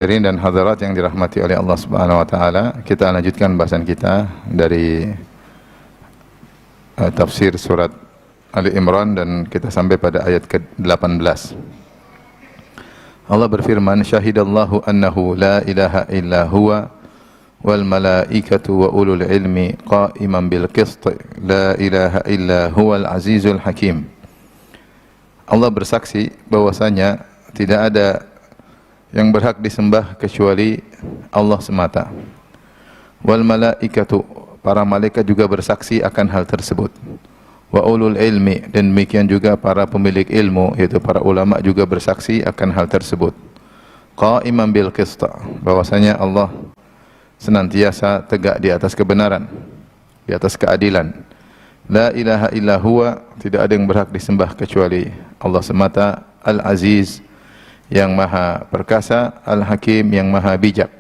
Hadirin dan hadirat yang dirahmati oleh Allah Subhanahu wa taala, kita lanjutkan bahasan kita dari tafsir surat Ali Imran dan kita sampai pada ayat ke-18. Allah berfirman, "Syahidallahu annahu la ilaha illa huwa wal malaikatu wa ulul ilmi qa'iman bil qist, la ilaha illa huwal azizul hakim." Allah bersaksi bahwasanya tidak ada yang berhak disembah kecuali Allah semata. Wal malaikatu, para malaikat juga bersaksi akan hal tersebut. Wa ulul ilmi, dan demikian juga para pemilik ilmu, yaitu para ulama juga bersaksi akan hal tersebut. Qa'iman bil qist, bahwasanya Allah senantiasa tegak di atas kebenaran, di atas keadilan. La ilaha illa huwa, tidak ada yang berhak disembah kecuali Allah semata. Al-Aziz, yang maha perkasa, Al-Hakim, yang maha bijak.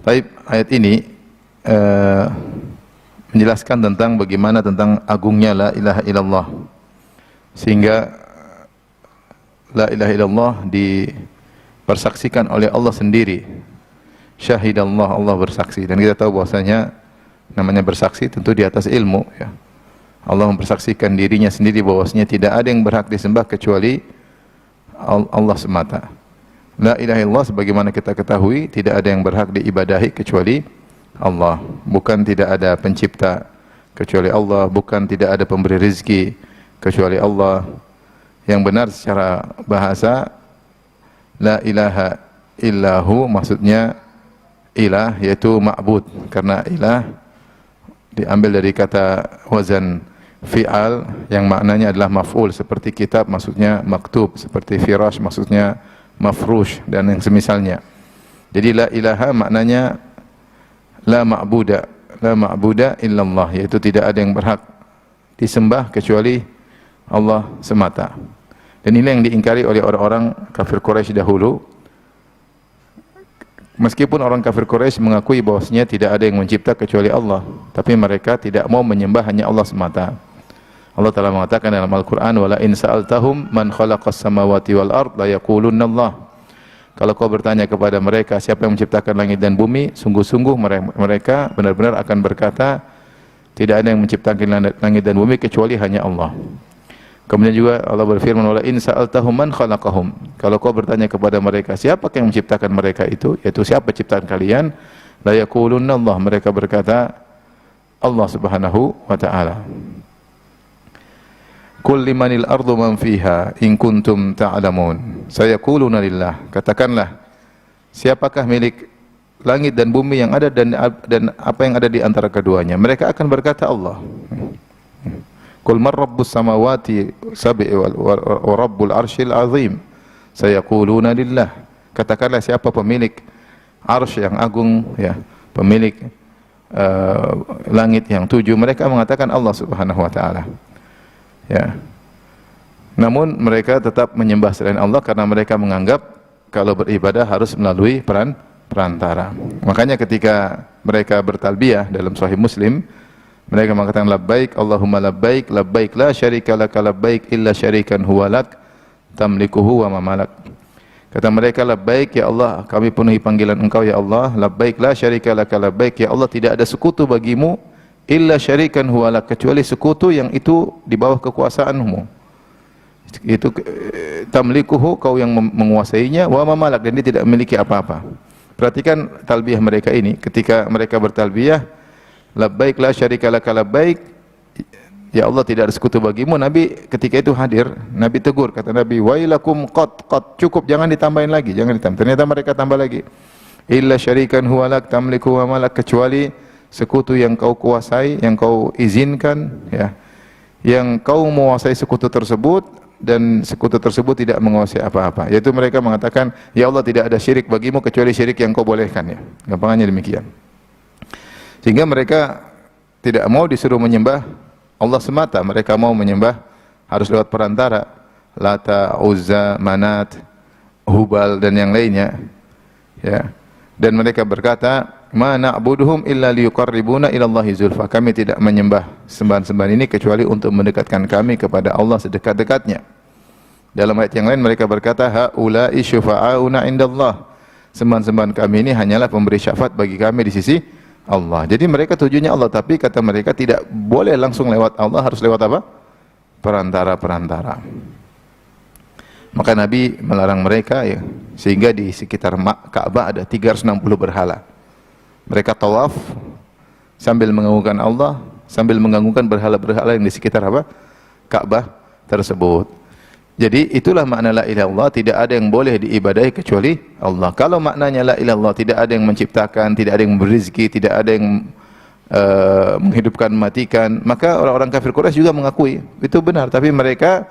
Baik, ayat ini menjelaskan tentang bagaimana tentang agungnya la ilaha illallah, sehingga la ilaha illallah dipersaksikan oleh Allah sendiri. Syahidallah, Allah bersaksi, dan kita tahu bahwasanya namanya bersaksi tentu di atas ilmu, ya. Allah mempersaksikan dirinya sendiri bahwasanya tidak ada yang berhak disembah kecuali Allah semata. La ilaha illallah, sebagaimana kita ketahui, tidak ada yang berhak diibadahi kecuali Allah. Bukan tidak ada pencipta kecuali Allah, bukan tidak ada pemberi rezeki kecuali Allah. Yang benar secara bahasa, la ilaha illahu maksudnya ilah, yaitu ma'bud, karena ilah diambil dari kata wazan fi'al yang maknanya adalah maf'ul, seperti kitab maksudnya maktub, seperti firash maksudnya mafrush, dan yang semisalnya. Jadi la ilaha maknanya la ma'buda illallah, yaitu tidak ada yang berhak disembah kecuali Allah semata. Dan ini yang diingkari oleh orang-orang kafir Quraisy dahulu. Meskipun orang kafir Quraisy mengakui bahwasanya tidak ada yang mencipta kecuali Allah, tapi mereka tidak mau menyembah hanya Allah semata. Allah Ta'ala mengatakan dalam Al-Quran, "Wala in sa'altahum man khalaqas samawati wal ard la yaqulunna Allah." Kalau kau bertanya kepada mereka siapa yang menciptakan langit dan bumi, sungguh-sungguh mereka benar-benar akan berkata tidak ada yang menciptakan langit dan bumi kecuali hanya Allah. Kemudian juga Allah berfirman, "Wala in sa'altahum man khalaqahum." Kalau kau bertanya kepada mereka siapa yang menciptakan mereka itu, yaitu siapa ciptaan kalian, la yaqulunna Allah, mereka berkata Allah Subhanahu wa taala. Qul limanil ardu man fiha in kuntum ta'lamun. Sayaquluna lillah. Katakanlah, siapakah milik langit dan bumi yang ada dan apa yang ada di antara keduanya? Mereka akan berkata Allah. Qul man rabbus samawati sab'i wa rabbul arsyil azim. Sayaquluna lillah. Katakanlah, siapa pemilik arsy yang agung, ya, pemilik langit yang 7? Mereka mengatakan Allah Subhanahu wa taala. Ya. Namun mereka tetap menyembah selain Allah karena mereka menganggap kalau beribadah harus melalui perantara. Makanya ketika mereka bertalbiyah dalam Sahih Muslim, mereka mengatakan labbaik Allahumma labbaik, labbaik la syarika laka labbaik illa syarikan huwa lak tamlikuhu wa ma malak. Kata mereka, labbaik ya Allah, kami penuhi panggilan Engkau ya Allah, labbaik la syarika laka labbaik, ya Allah tidak ada sekutu bagimu, illa syarikan huwa lak, kecuali sekutu yang itu di bawah kekuasaanmu. Itu tamlikuhu, kau yang menguasainya, wa ma malak, dan dia tidak memiliki apa-apa. Perhatikan talbiyah mereka ini, ketika mereka bertalbiyah labbaik la syarika laka labbaik, ya Allah tidak ada sekutu bagimu. Nabi ketika itu hadir, Nabi tegur, kata Nabi, wailakum qad cukup, jangan ditambahin lagi, jangan ditambah. Ternyata mereka tambah lagi, illa syarikan huwa lak tamliku wa malak, kecuali sekutu yang kau kuasai, yang kau izinkan, ya, yang kau menguasai sekutu tersebut dan sekutu tersebut tidak menguasai apa-apa. Yaitu mereka mengatakan, ya Allah tidak ada syirik bagimu kecuali syirik yang kau bolehkan, ya. Gampangannya demikian. Sehingga mereka tidak mau disuruh menyembah Allah semata, mereka mau menyembah harus lewat perantara, Lata, Uzza, Manat, Hubal dan yang lainnya, ya. Dan mereka berkata, ma na'buduhum illa liyuqarribuna ila Allahi zulfa. Kami tidak menyembah sembahan-sembahan ini kecuali untuk mendekatkan kami kepada Allah sedekat-dekatnya. Dalam ayat yang lain mereka berkata, haula'i syufa'auna indallah. Sembahan-sembahan kami ini hanyalah pemberi syafaat bagi kami di sisi Allah. Jadi mereka tujuannya Allah, tapi kata mereka tidak boleh langsung lewat Allah, harus lewat apa? Perantara-perantara. Maka Nabi melarang mereka ya, sehingga di sekitar Ka'bah ada 360 berhala. Mereka tawaf sambil mengagungkan Allah, sambil mengagungkan berhala-berhala yang di sekitar apa? Ka'bah tersebut. Jadi itulah makna la ilaha illallah, tidak ada yang boleh diibadahi kecuali Allah. Kalau maknanya la ilaha illallah, tidak ada yang menciptakan, tidak ada yang memberi rezeki, tidak ada yang menghidupkan, mematikan, maka orang-orang kafir Quraisy juga mengakui itu benar, tapi mereka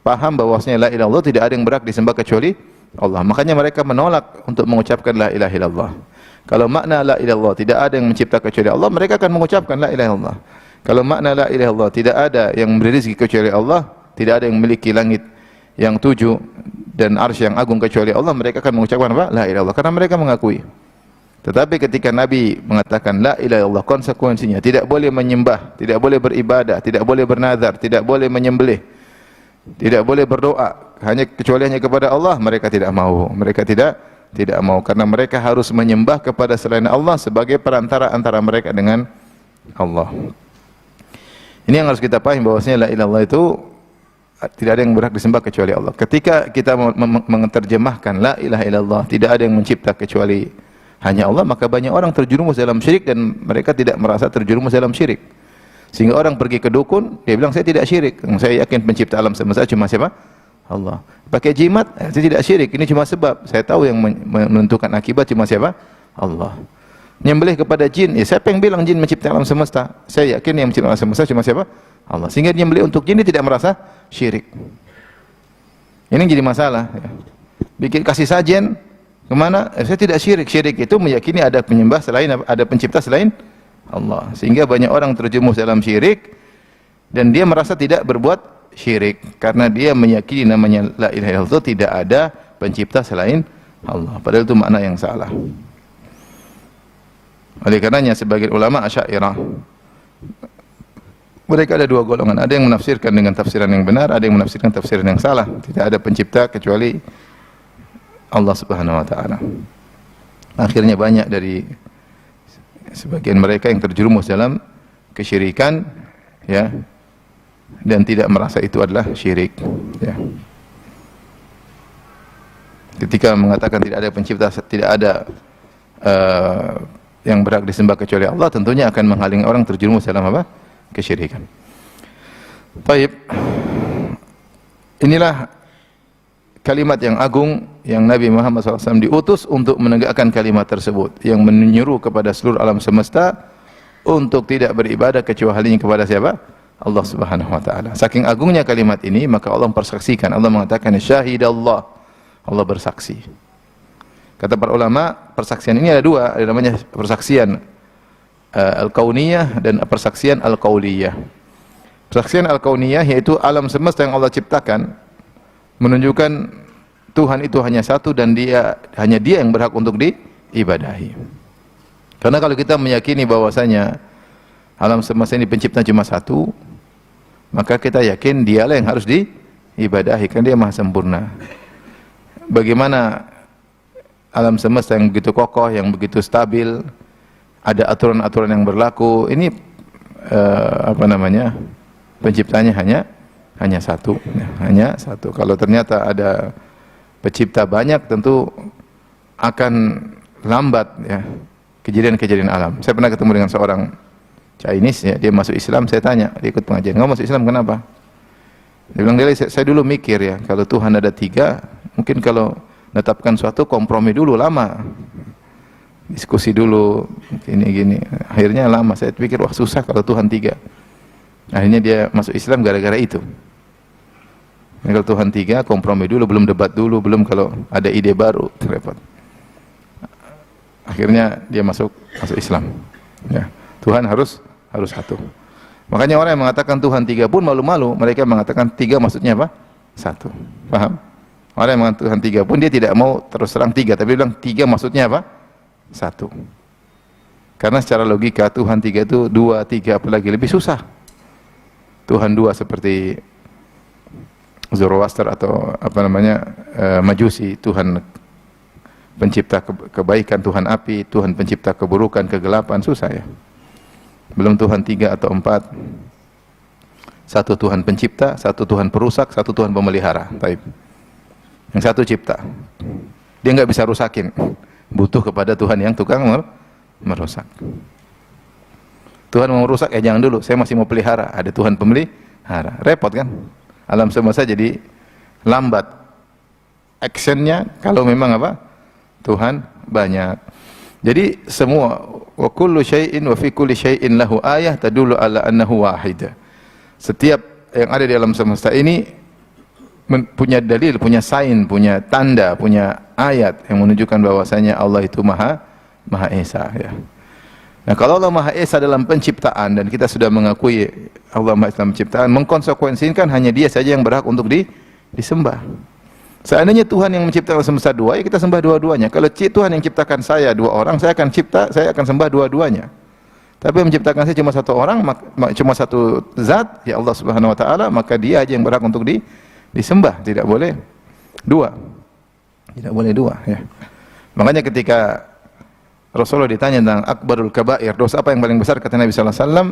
paham bahwasanya la ilaha illallah tidak ada yang berhak disembah kecuali Allah. Makanya mereka menolak untuk mengucapkan la ilaha illallah. Kalau makna la ilaha illallah tidak ada yang mencipta kecuali Allah, mereka akan mengucapkan la ilaha illallah. Kalau makna la ilaha illallah tidak ada yang memberi rezeki kecuali Allah, tidak ada yang memiliki langit yang 7 dan arsy yang agung kecuali Allah, mereka akan mengucapkan apa? La ilaha illallah, karena mereka mengakui. Tetapi ketika Nabi mengatakan la ilaha illallah, konsekuensinya tidak boleh menyembah, tidak boleh beribadah, tidak boleh bernazar, tidak boleh menyembelih, tidak boleh berdoa kecuali hanya kepada Allah, mereka tidak mau. Mereka tidak mau, karena mereka harus menyembah kepada selain Allah sebagai perantara antara mereka dengan Allah. Ini yang harus kita pahami, bahwasanya la ilaha illallah itu tidak ada yang berhak disembah kecuali Allah. Ketika kita menerjemahkan la ilaha illallah, tidak ada yang mencipta kecuali hanya Allah, maka banyak orang terjerumus dalam syirik dan mereka tidak merasa terjerumus dalam syirik. Sehingga orang pergi ke dukun, dia bilang saya tidak syirik, saya yakin pencipta alam semesta cuma siapa? Allah. Pakai jimat, saya tidak syirik, ini cuma sebab. Saya tahu yang menentukan akibat cuma siapa? Allah. Nyembelih kepada jin, siapa yang bilang jin mencipta alam semesta? Saya yakin yang mencipta alam semesta cuma siapa? Allah. Sehingga nyembelih untuk jin, dia tidak merasa syirik. Ini jadi masalah. Bikin kasih sajen kemana? Saya tidak syirik. Syirik itu meyakini ada penyembah selain, ada pencipta selain Allah. Sehingga banyak orang terjerumus dalam syirik dan dia merasa tidak berbuat syirik karena dia meyakini namanya la ilaha illallah, tidak ada pencipta selain Allah. Padahal itu makna yang salah. Oleh karenanya sebagian ulama Asy'ariyah, mereka ada dua golongan, ada yang menafsirkan dengan tafsiran yang benar, ada yang menafsirkan tafsiran yang salah. Tidak ada pencipta kecuali Allah Subhanahu wa taala. Akhirnya banyak dari sebagian mereka yang terjerumus dalam kesyirikan, ya, dan tidak merasa itu adalah syirik, ya. Ketika mengatakan tidak ada pencipta, tidak ada yang berhak disembah kecuali Allah, tentunya akan menghalangi orang terjerumus dalam apa? Kesyirikan. Baik. Inilah kalimat yang agung yang Nabi Muhammad SAW diutus untuk menegakkan kalimat tersebut, yang menyeru kepada seluruh alam semesta untuk tidak beribadah kecuali kepada siapa? Allah Subhanahu wa taala. Saking agungnya kalimat ini, maka Allah mempersaksikan. Allah mengatakan syahidallah. Allah bersaksi. Kata para ulama, persaksian ini ada dua, ada namanya persaksian al-kauniyah dan persaksian al-qauliyah. Persaksian al-kauniyah yaitu alam semesta yang Allah ciptakan menunjukkan Tuhan itu hanya satu dan hanya Dia yang berhak untuk diibadahi. Karena kalau kita meyakini bahwasanya alam semesta ini pencipta cuma satu, maka kita yakin Dialah yang harus diibadahi, karena Dia Maha sempurna. Bagaimana alam semesta yang begitu kokoh, yang begitu stabil, ada aturan-aturan yang berlaku, ini penciptanya hanya satu, hanya satu. Kalau ternyata ada pencipta banyak, tentu akan lambat, ya, kejadian-kejadian alam. Saya pernah ketemu dengan seorang Chinese, ya, dia masuk Islam. Saya tanya, dia ikut pengajian, "Kamu masuk Islam kenapa?" Dia bilang, saya dulu mikir, ya, kalau Tuhan ada tiga, mungkin kalau menetapkan suatu kompromi dulu lama, diskusi dulu, gini. Akhirnya lama. Saya pikir, wah susah kalau Tuhan tiga. Akhirnya dia masuk Islam gara-gara itu. Kalau Tuhan tiga, kompromi dulu, belum debat dulu, belum kalau ada ide baru, repot. Akhirnya dia masuk Islam. Ya, Tuhan harus satu. Makanya orang yang mengatakan Tuhan tiga pun malu-malu. Mereka mengatakan tiga maksudnya apa? Satu. Paham? Orang yang mengatakan Tuhan tiga pun dia tidak mau terus terang tiga, tapi bilang tiga maksudnya apa? Satu. Karena secara logika Tuhan tiga itu dua, tiga, apalagi lebih susah. Tuhan dua seperti Zoroaster atau apa namanya Majusi, Tuhan pencipta kebaikan, Tuhan api, Tuhan pencipta keburukan, kegelapan, susah ya. Belum Tuhan 3 atau 4. Satu Tuhan pencipta, satu Tuhan perusak, satu Tuhan pemelihara. Taib. Yang satu cipta. Dia nggak bisa rusakin. Butuh kepada Tuhan yang tukang merusak. Tuhan mau merusak, jangan dulu. Saya masih mau pelihara. Ada Tuhan pemelihara. Repot kan? Alam semesta jadi lambat. Actionnya kalau memang apa? Tuhan banyak. Jadi semua wa kullu syai'in wa fi kulli syai'in lahu ayah tadullu ala annahu wahid. Setiap yang ada di alam semesta ini punya dalil, punya sign, punya tanda, punya ayat yang menunjukkan bahwasanya Allah itu Maha Esa ya. Nah, kalau Allah Maha Esa dalam penciptaan dan kita sudah mengakui Allah Maha Esa dalam penciptaan, mengkonsekuensikan hanya Dia saja yang berhak untuk disembah. Seandainya Tuhan yang menciptakan semesta dua, ya kita sembah dua-duanya. Kalau Tuhan yang ciptakan saya 2 orang, saya akan sembah dua-duanya. Tapi yang menciptakan saya cuma 1 orang, cuma 1 zat, ya Allah Subhanahu wa taala, maka Dia aja yang berhak untuk disembah, tidak boleh 2. Tidak boleh 2 ya. Makanya ketika Rasulullah ditanya tentang akbarul kabair, dosa apa yang paling besar, kata Nabi sallallahu alaihi wasallam,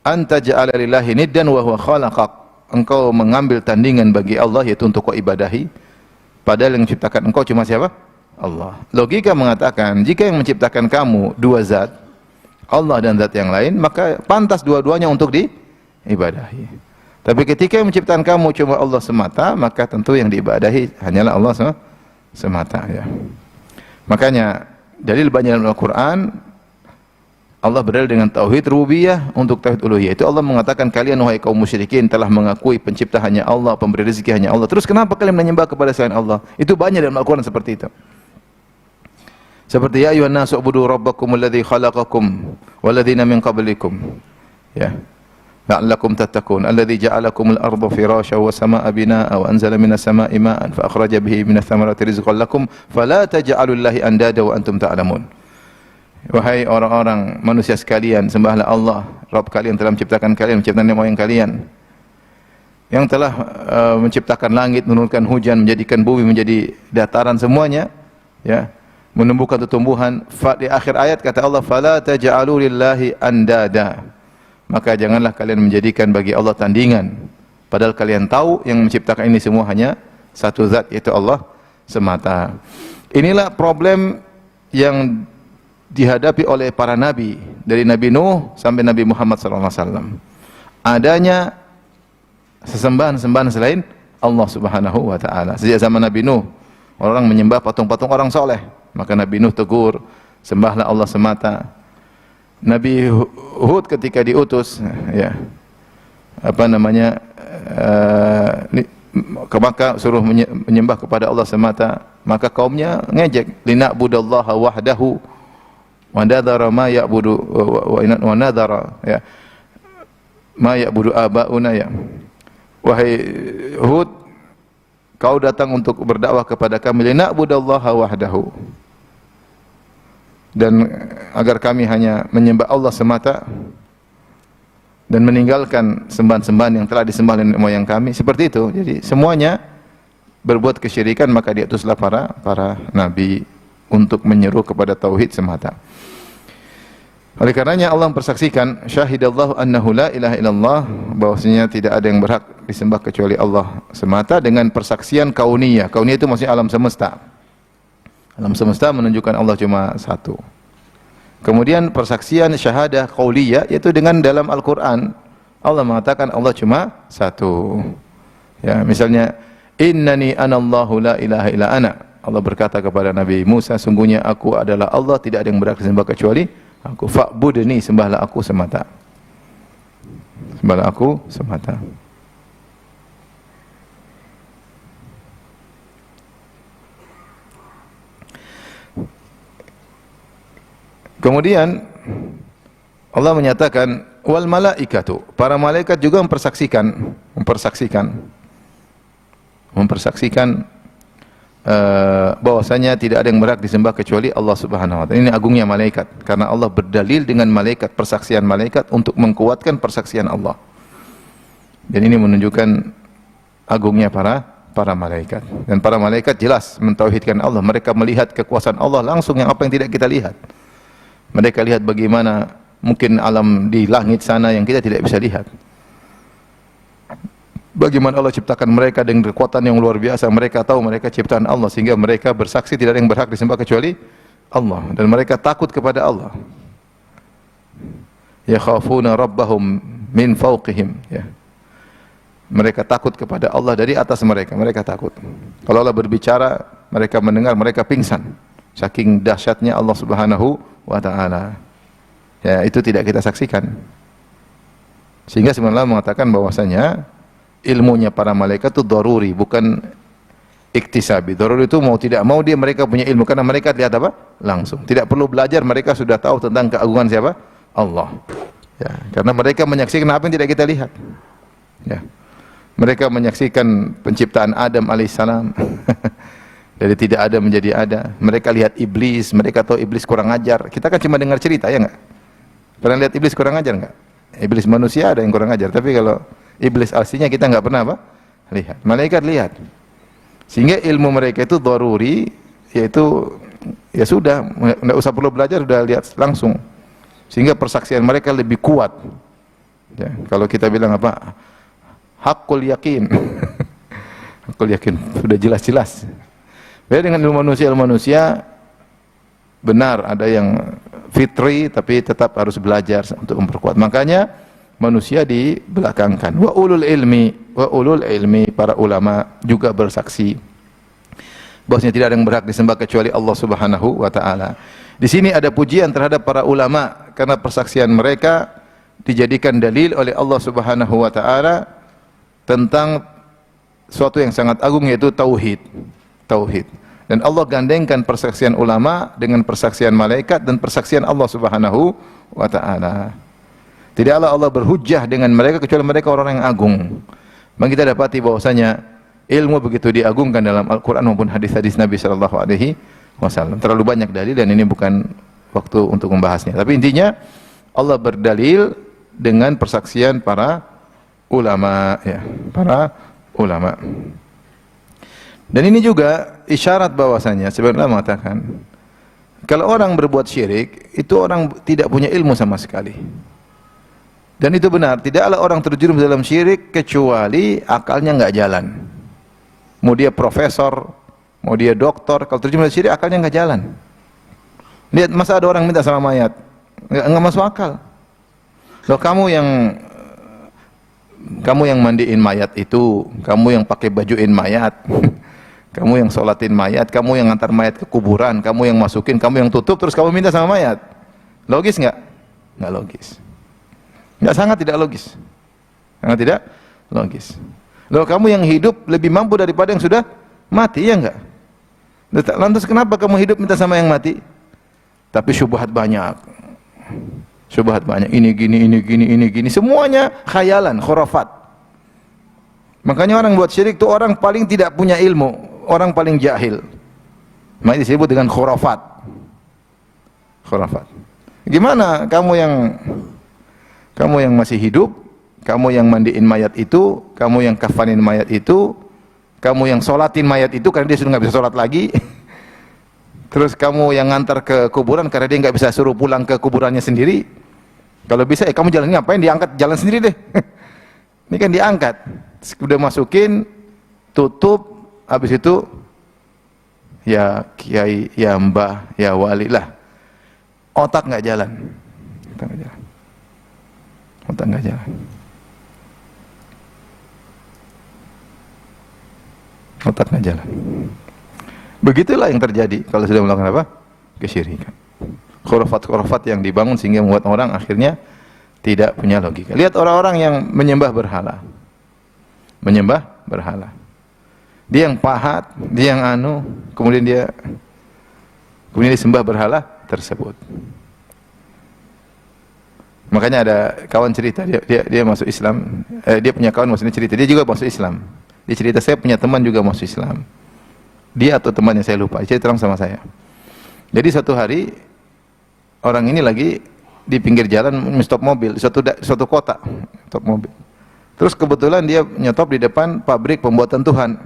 anta ja'ala lillahi niddan wa huwa khalaqak. Engkau mengambil tandingan bagi Allah, yaitu untuk kau ibadahi, padahal yang menciptakan engkau cuma siapa? Allah. Logika mengatakan jika yang menciptakan kamu 2 zat, Allah dan zat yang lain, maka pantas dua-duanya untuk diibadahi. Tapi ketika yang menciptakan kamu cuma Allah semata, maka tentu yang diibadahi hanyalah Allah semata ya. Makanya dalil banyak dalam Al-Quran, Allah berdalil dengan tauhid rububiyah untuk tauhid uluhiyah. Itu Allah mengatakan, kalian wahai kaum musyrikin telah mengakui pencipta hanya Allah, pemberi rezeki hanya Allah. Terus kenapa kalian menyembah kepada selain Allah? Itu banyak dalam Al-Quran seperti itu. Seperti ya ayyuhan nasu ubudu rabbakumul ladzi khalaqakum walladzina min qablikum. Ya. La'allakum tattaqun alladzi ja'alakumul arda firasyan was samaa'a binaa'a wa anzala minas samaa'i maa'an fa akhraja bihi minats thamarati rizqan lakum fala taj'alullahi andada wa antum ta'lamun. Wahai orang-orang manusia sekalian, sembahlah Allah, Rabb kalian telah menciptakan kalian, menciptakan nenek moyang kalian, yang telah menciptakan langit, menurunkan hujan, menjadikan bumi menjadi dataran semuanya, ya, menumbuhkan tumbuhan. Di akhir ayat kata Allah, fala taj'alu lillahi andada. Maka janganlah kalian menjadikan bagi Allah tandingan, padahal kalian tahu yang menciptakan ini semua hanya satu zat, yaitu Allah semata. Inilah problem yang dihadapi oleh para nabi, dari Nabi Nuh sampai Nabi Muhammad SAW. Adanya sesembahan-sembahan selain Allah Subhanahu wa taala. Sejak zaman Nabi Nuh, orang menyembah patung-patung orang soleh, maka Nabi Nuh tegur, sembahlah Allah semata. Nabi Hud ketika diutus, ya, apa namanya, ke Makkah suruh menyembah kepada Allah semata, maka kaumnya ngejek, lina'budallaha wahdahu wa nadhara ma ya'budu wa nadhara, ya, ma ya'budu aba'una, ya. Wahai Hud, kau datang untuk berdakwah kepada kami, lina'budallaha wahdahu, dan agar kami hanya menyembah Allah semata dan meninggalkan sembahan-sembahan yang telah disembah nenek moyang kami. Seperti itu. Jadi semuanya berbuat kesyirikan, maka diutuslah para nabi untuk menyeru kepada tauhid semata. Oleh karenanya Allah mempersaksikan, syahidallahu annahu la ilaha illallah, bahwasanya tidak ada yang berhak disembah kecuali Allah semata, dengan persaksian kauniyah. Kauniyah itu maksudnya alam semesta. Alam semesta menunjukkan Allah cuma satu. Kemudian persaksian syahadah qauliyah, yaitu dengan dalam Al-Quran Allah mengatakan Allah cuma satu. Ya, misalnya innani anallahu la ilaha illa ana. Allah berkata kepada Nabi Musa, sungguhnya aku adalah Allah, tidak ada yang berhak disembah kecuali aku. Fa'budni, sembahlah aku semata. Sembahlah aku semata. Kemudian Allah menyatakan wal malaikatu, para malaikat juga mempersaksikan bahwasanya tidak ada yang berhak disembah kecuali Allah Subhanahu wa taala. Ini agungnya malaikat, karena Allah berdalil dengan malaikat, persaksian malaikat untuk mengkuatkan persaksian Allah. Dan ini menunjukkan agungnya para malaikat. Dan para malaikat jelas mentauhidkan Allah. Mereka melihat kekuasaan Allah langsung yang apa yang tidak kita lihat. Mereka lihat bagaimana mungkin alam di langit sana yang kita tidak bisa lihat. Bagaimana Allah ciptakan mereka dengan kekuatan yang luar biasa. Mereka tahu mereka ciptaan Allah sehingga mereka bersaksi tidak ada yang berhak disembah kecuali Allah, dan mereka takut kepada Allah. Yakhafuna rabbahum min fawqihim, ya. Mereka takut kepada Allah dari atas mereka. Mereka takut. Kalau Allah berbicara, mereka mendengar, mereka pingsan. Saking dahsyatnya Allah Subhanahu wa taala. Ya, itu tidak kita saksikan. Sehingga sebenarnya mengatakan bahwasanya ilmunya para malaikat itu daruri, bukan iktisabi. Daruri itu mau tidak mau mereka punya ilmu karena mereka lihat apa? Langsung. Tidak perlu belajar, mereka sudah tahu tentang keagungan siapa? Allah. Ya, karena mereka menyaksikan apa yang tidak kita lihat. Ya. Mereka menyaksikan penciptaan Adam alaihissalam. Dari tidak ada menjadi ada. Mereka lihat iblis, mereka tahu iblis kurang ajar. Kita kan cuma dengar cerita, ya enggak? Pernah lihat iblis kurang ajar enggak? Iblis manusia ada yang kurang ajar, tapi kalau iblis aslinya kita enggak pernah apa? Lihat. Malaikat lihat. Sehingga ilmu mereka itu daruri, yaitu ya sudah, enggak usah perlu belajar, sudah lihat langsung. Sehingga persaksian mereka lebih kuat. Ya, kalau kita bilang apa? Hakul yakin. Hakul yakin sudah jelas-jelas. Beda dengan ilmu manusia benar ada yang fitri tapi tetap harus belajar untuk memperkuat. Makanya manusia dibelakangkan. Wa ulul ilmi, para ulama juga bersaksi bahwasanya tidak ada yang berhak disembah kecuali Allah Subhanahu wa taala. Di sini ada pujian terhadap para ulama karena persaksian mereka dijadikan dalil oleh Allah Subhanahu wa taala tentang suatu yang sangat agung, yaitu tauhid. Dan Allah gandengkan persaksian ulama dengan persaksian malaikat dan persaksian Allah Subhanahu wa taala. Tidaklah Allah berhujjah dengan mereka kecuali mereka orang yang agung. Maka kita dapati bahwasanya ilmu begitu diagungkan dalam Al-Qur'an maupun hadis-hadis Nabi sallallahu alaihi wasallam. Terlalu banyak dalil dan ini bukan waktu untuk membahasnya. Tapi intinya Allah berdalil dengan persaksian para ulama, ya, para ulama. Dan ini juga isyarat bahwasanya sebenarnya mengatakan kalau orang berbuat syirik itu orang tidak punya ilmu sama sekali. Dan itu benar, tidaklah orang terjerumus dalam syirik kecuali akalnya enggak jalan. Mau dia profesor, mau dia doktor, kalau terjerumus dalam syirik akalnya enggak jalan. Lihat, masa ada orang minta sama mayat? Enggak masuk akal. Loh, kamu yang mandiin mayat itu, kamu yang pakai bajuin mayat, kamu yang sholatin mayat, kamu yang ngantar mayat ke kuburan, kamu yang masukin, kamu yang tutup, terus kamu minta sama mayat. Logis nggak? Nggak logis. Nggak, sangat tidak logis. Sangat tidak logis. Loh, kamu yang hidup lebih mampu daripada yang sudah mati, ya nggak? Lantas kenapa kamu hidup minta sama yang mati? Tapi syubhat banyak. Syubhat banyak. Ini gini. Semuanya khayalan, khurafat. Makanya orang buat syirik itu orang paling tidak punya ilmu, orang paling jahil. Makanya disebut dengan khurafat. Khurafat. Gimana kamu yang masih hidup, kamu yang mandiin mayat itu, kamu yang kafanin mayat itu, kamu yang sholatin mayat itu karena dia sudah nggak bisa sholat lagi. Terus kamu yang ngantar ke kuburan karena dia nggak bisa suruh pulang ke kuburannya sendiri. Kalau bisa, kamu jalan ngapain? Diangkat, jalan sendiri deh. Ini kan diangkat. Udah masukin, tutup, habis itu ya kiai, ya mbah, ya wali lah. Otak nggak jalan. Otak nggak jalan. Otak nggak jalan. Begitulah yang terjadi kalau sudah melakukan apa? Kesyirikan. Khurafat-khurafat yang dibangun sehingga membuat orang akhirnya tidak punya logika. Lihat orang-orang yang menyembah berhala. Menyembah berhala. Dia yang pahat, dia yang kemudian dia disembah berhala tersebut. Makanya ada kawan cerita, dia masuk Islam, dia punya kawan maksudnya cerita, dia juga masuk Islam. Dia cerita, saya punya teman juga masuk Islam. Dia atau temannya saya lupa, dia terang sama saya. Jadi suatu hari orang ini lagi di pinggir jalan stop mobil, suatu kota, stop mobil. Terus kebetulan dia nyetop di depan pabrik pembuatan Tuhan.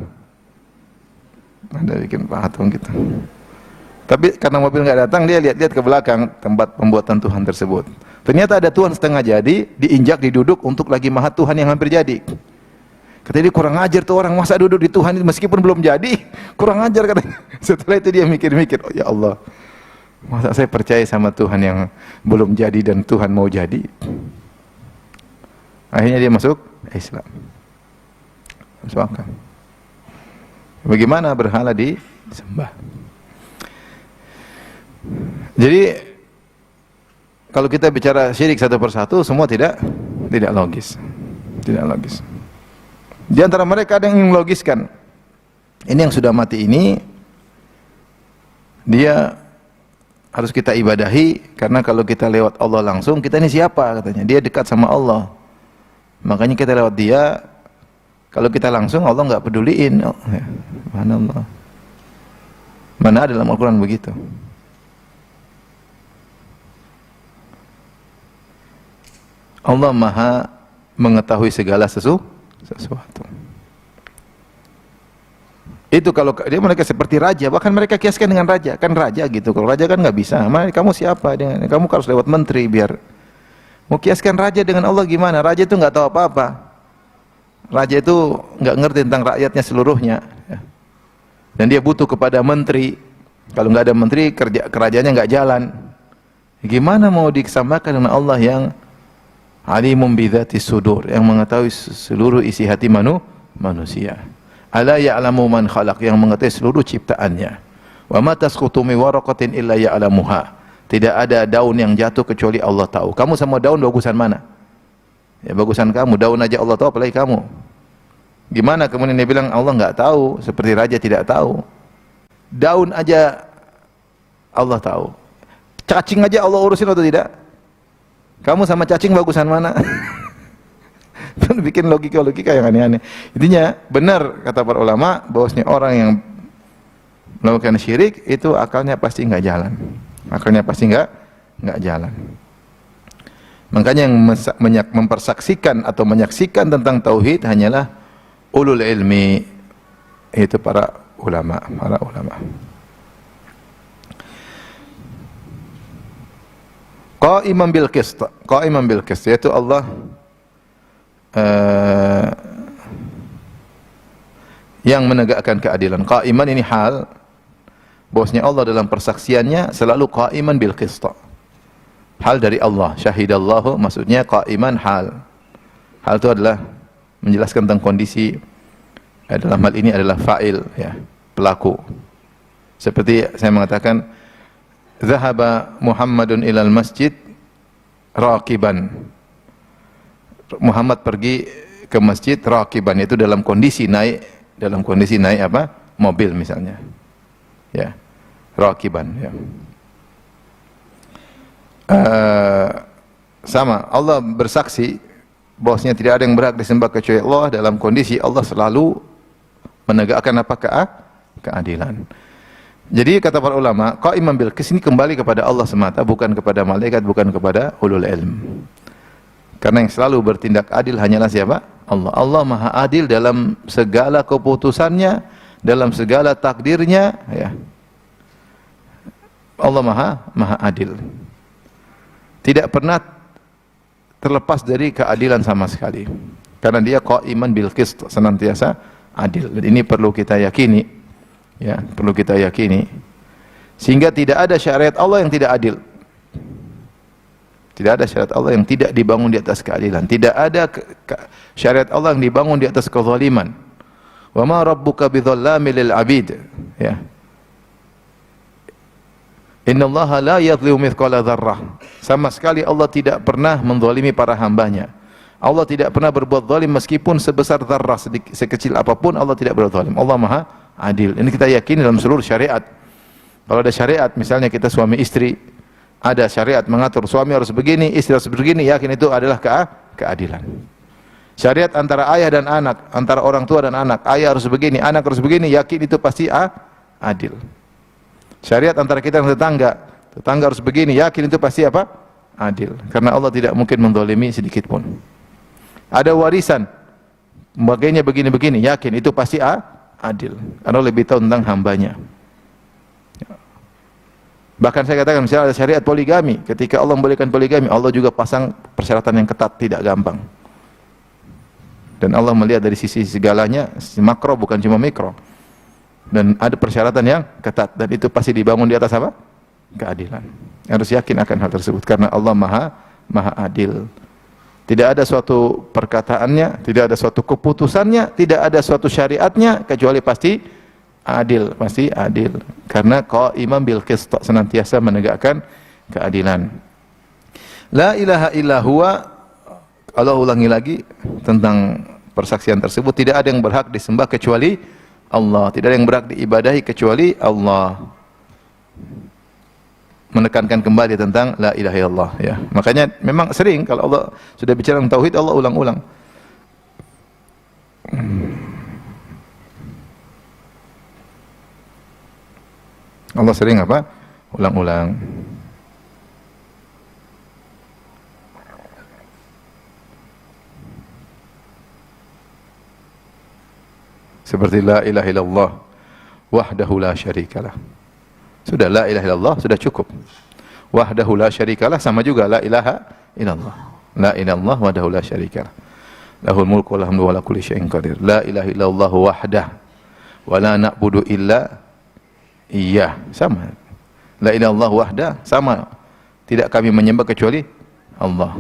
Ada bikin patung gitu. Tapi karena mobil nggak datang, dia lihat-lihat ke belakang tempat pembuatan Tuhan tersebut. Ternyata ada Tuhan setengah jadi, diinjak, diduduk untuk lagi mahat Tuhan yang hampir jadi. Kata dia, kurang ajar tuh orang, masa duduk di Tuhan meskipun belum jadi, kurang ajar katanya. Setelah itu dia mikir-mikir, oh ya Allah, masa saya percaya sama Tuhan yang belum jadi dan Tuhan mau jadi. Akhirnya dia masuk Islam. Masuk akal. Bagaimana berhala disembah? Jadi kalau kita bicara syirik satu persatu, semua tidak logis. Tidak logis. Di antara mereka ada yang melogiskan. Ini yang sudah mati ini, dia harus kita ibadahi, karena kalau kita lewat Allah langsung, kita ini siapa katanya? Dia dekat sama Allah. Makanya kita lewat dia. Kalau kita langsung, Allah nggak peduliin. Oh, ya. Subhanallah. Mana dalam Al-Quran begitu? Allah Maha mengetahui segala sesuatu. Itu kalau dia mereka seperti raja, bahkan mereka kiaskan dengan raja, kan raja gitu. Kalau raja kan nggak bisa. Kamu siapa? Kamu harus lewat menteri biar. Mau kiaskan raja dengan Allah gimana? Raja itu nggak tahu apa-apa. Raja itu nggak ngerti tentang rakyatnya seluruhnya, dan dia butuh kepada menteri. Kalau nggak ada menteri, kerajaannya nggak jalan. Gimana mau disamakan dengan Allah yang alimum bidzati sudur, yang mengetahui seluruh isi hati manusia. Ala ya'lamu man khalaq, yang mengetahui seluruh ciptaannya. Wa ma tasqutu min waraqatin illa ya'lamuha. Tidak ada daun yang jatuh kecuali Allah tahu. Kamu sama daun bagusan mana? Ya bagusan kamu. Daun aja Allah tahu, apalagi kamu. Gimana kemudian dia bilang Allah nggak tahu, seperti raja tidak tahu. Daun aja Allah tahu. Cacing aja Allah urusin atau tidak? Kamu sama cacing bagusan mana? Bikin logika yang aneh-aneh. Intinya benar kata para ulama bahwasanya orang yang melakukan syirik itu akalnya pasti nggak jalan. Akalnya pasti nggak jalan. Makanya yang mempersaksikan atau menyaksikan tentang tauhid hanyalah ulul ilmi, itu para ulama. Qa'iman bil qist, yaitu Allah yang menegakkan keadilan. Qa'iman ini hal, bahwasanya Allah dalam persaksiannya selalu qa'iman bil qist. Hal dari Allah, syahidallahu maksudnya qa'iman hal. Hal itu adalah menjelaskan tentang kondisi, dalam hal ini adalah fa'il, ya, pelaku. Seperti saya mengatakan zahaba Muhammadun ilal masjid raqiban. Muhammad pergi ke masjid raqiban, itu dalam kondisi naik apa? Mobil misalnya. Ya. Raqiban, ya. Sama, Allah bersaksi bahwasanya tidak ada yang berhak disembah kecuali Allah, dalam kondisi Allah selalu menegakkan apa? Keadilan. Jadi kata para ulama, qa'iman bil qist ini kembali kepada Allah semata, bukan kepada malaikat, bukan kepada ulul ilm. Karena yang selalu bertindak adil hanyalah siapa? Allah. Allah Maha adil dalam segala keputusannya, dalam segala takdirnya, ya. Allah Maha adil. Tidak pernah terlepas dari keadilan sama sekali. Karena dia qa'iman bil qist, senantiasa adil. Dan ini perlu kita yakini. Ya, perlu kita yakini. Sehingga tidak ada syariat Allah yang tidak adil. Tidak ada syariat Allah yang tidak dibangun di atas keadilan. Tidak ada syariat Allah yang dibangun di atas kezaliman. Wa ma rabbuka bidzallamil lil 'abid. Ya. Innallaha la yadhlimu mithqala dzarrah. Sama sekali Allah tidak pernah menzalimi para hambanya. Allah tidak pernah berbuat zalim meskipun sebesar dzarrah, sekecil apapun Allah tidak berbuat zalim. Allah Maha adil. Ini kita yakini dalam seluruh syariat. Kalau ada syariat, misalnya kita suami istri, ada syariat mengatur suami harus begini, istri harus begini, yakin itu adalah keadilan. Syariat antara ayah dan anak, antara orang tua dan anak, ayah harus begini, anak harus begini, yakin itu pasti adil. Syariat antara kita dan tetangga harus begini, yakin itu pasti apa? Adil. Karena Allah tidak mungkin menzalimi sedikit pun. Ada warisan, Bagainya begini-begini, yakin itu pasti adil. Karena lebih tahu tentang hambanya. Bahkan saya katakan misalnya ada syariat poligami, ketika Allah membolehkan poligami, Allah juga pasang persyaratan yang ketat, tidak gampang. Dan Allah melihat dari sisi segalanya, sisi makro bukan cuma mikro. Dan ada persyaratan yang ketat, dan itu pasti dibangun di atas apa? Keadilan. Harus yakin akan hal tersebut karena Allah Maha Adil. Tidak ada suatu perkataannya, tidak ada suatu keputusannya, tidak ada suatu syariatnya kecuali pasti adil, pasti adil. Karena qaiman bil qist, senantiasa menegakkan keadilan. La ilaha illa huwa, Allah ulangi lagi tentang persaksian tersebut, tidak ada yang berhak disembah kecuali Allah, tidak ada yang berhak diibadahi kecuali Allah. Menekankan kembali tentang la ilaha illallah, ya. Makanya memang sering kalau Allah sudah bicara tentang tauhid, Allah ulang-ulang. Allah sering apa? Ulang-ulang. Seperti la ilaha illallah wahdahu la syarikalah. Sudah la ilaha illallah sudah cukup. Wahdahu la syarikalah sama juga la ilaha illallah. La ilaha illallah wahdahu la syarikalah. Lahul mulku wa lahul ala kulli syai'in qadir. La ilaha illallah wahdah wa la na'budu illa iyyah. Sama. La ilaha illallah wahdah sama. Tidak kami menyembah kecuali Allah.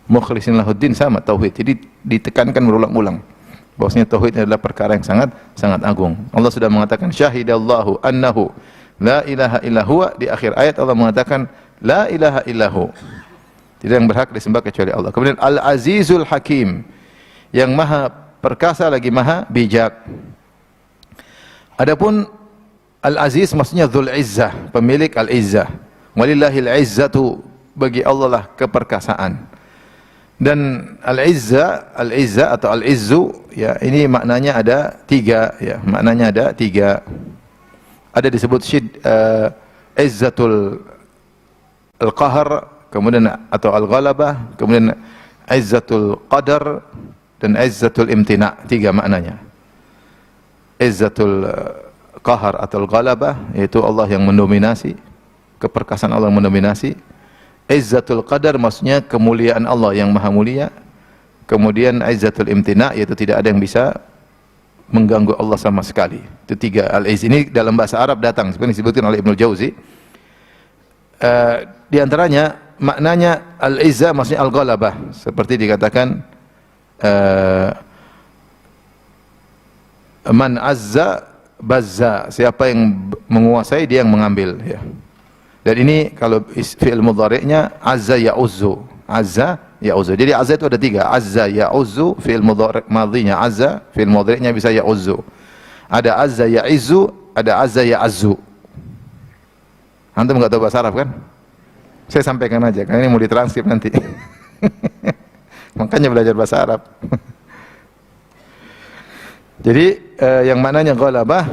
Mukhlishin lahuddin sama tauhid. Jadi ditekankan berulang-ulang bahwasanya tauhid adalah perkara yang sangat agung. Allah sudah mengatakan syahidallahu annahu la ilaha illa huwa, di akhir ayat Allah mengatakan la ilaha illahu. Tidak yang berhak disembah kecuali Allah. Kemudian Al-Azizul Hakim, yang maha perkasa lagi maha bijak. Adapun Al-Aziz maksudnya Dzul Izzah, pemilik Al-Izzah. Walillahil izzatu, bagi Allah lah keperkasaan. Dan Al-Izzah atau Al-Izzu, ya, ini maknanya ada tiga, ya, maknanya ada tiga. Ada disebut izzatul al-qahr, kemudian atau al-ghalabah, kemudian izzatul qadar dan izzatul imtina', tiga maknanya. Izzatul qahr atau al-ghalabah yaitu Allah yang mendominasi, keperkasaan Allah yang mendominasi. Izzatul qadar maksudnya kemuliaan Allah yang maha mulia. Kemudian izzatul imtina' yaitu tidak ada yang bisa mengganggu Allah sama sekali. Itu tiga al-izz. Ini dalam bahasa Arab datang seperti disebutkan oleh Ibnu Jauzi. Di antaranya maknanya al-izzah maksudnya al-ghalabah, seperti dikatakan man azza bazza, siapa yang menguasai dia yang mengambil, ya. Dan ini kalau fi'il mudhari'nya azza ya'uzzu, azza ya'uzzu. Jadi azza itu ada tiga, azza ya'uzzu, fi'il mudhari' madhinya azza, fi'il mudhari'nya bisa ya'uzzu. Ada azza ya'izzu, ada azza ya'azzu. Antum enggak tahu bahasa Arab kan? Saya sampaikan aja, karena ini mau ditranskrip nanti. Makanya belajar bahasa Arab. Jadi yang maknanya ghalabah,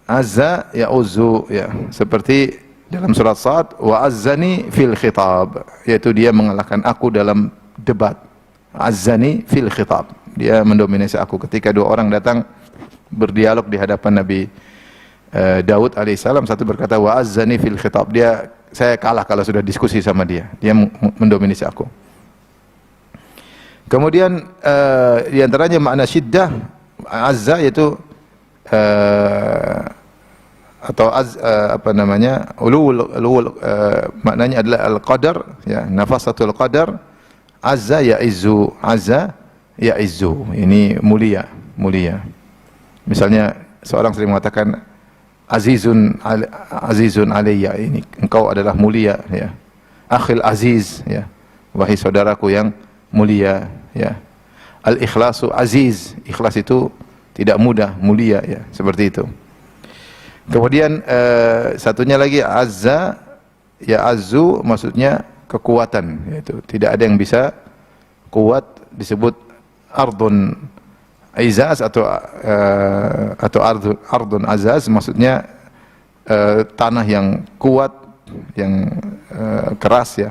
azza ya'uzzu, ya. Seperti dalam surat Shad, wa azzani fil khitab, yaitu dia mengalahkan aku dalam debat. Azzani fil khitab, dia mendominasi aku ketika dua orang datang berdialog di hadapan Nabi Daud alaihissalam. Satu berkata wa azzani fil khitab, dia, saya kalah kalau sudah diskusi sama dia, dia mendominasi aku. Kemudian di antaranya makna syiddah azza yaitu atau apa namanya ulul maknanya adalah al-qadar, ya, nafasatul qadar. Azza ya'izzu, azza ya'izzu, ini mulia, mulia. Misalnya seorang sering mengatakan azizun alayya, ini engkau adalah mulia, ya. Akhil aziz, ya, wahai saudaraku yang mulia, ya. Al-ikhlasu aziz, ikhlas itu tidak mudah, mulia, ya, seperti itu. Kemudian satunya lagi azza ya'azzu, maksudnya kekuatan, yaitu tidak ada yang bisa kuat, disebut ardun izaz atau ardun azaz, maksudnya tanah yang kuat, yang keras, ya.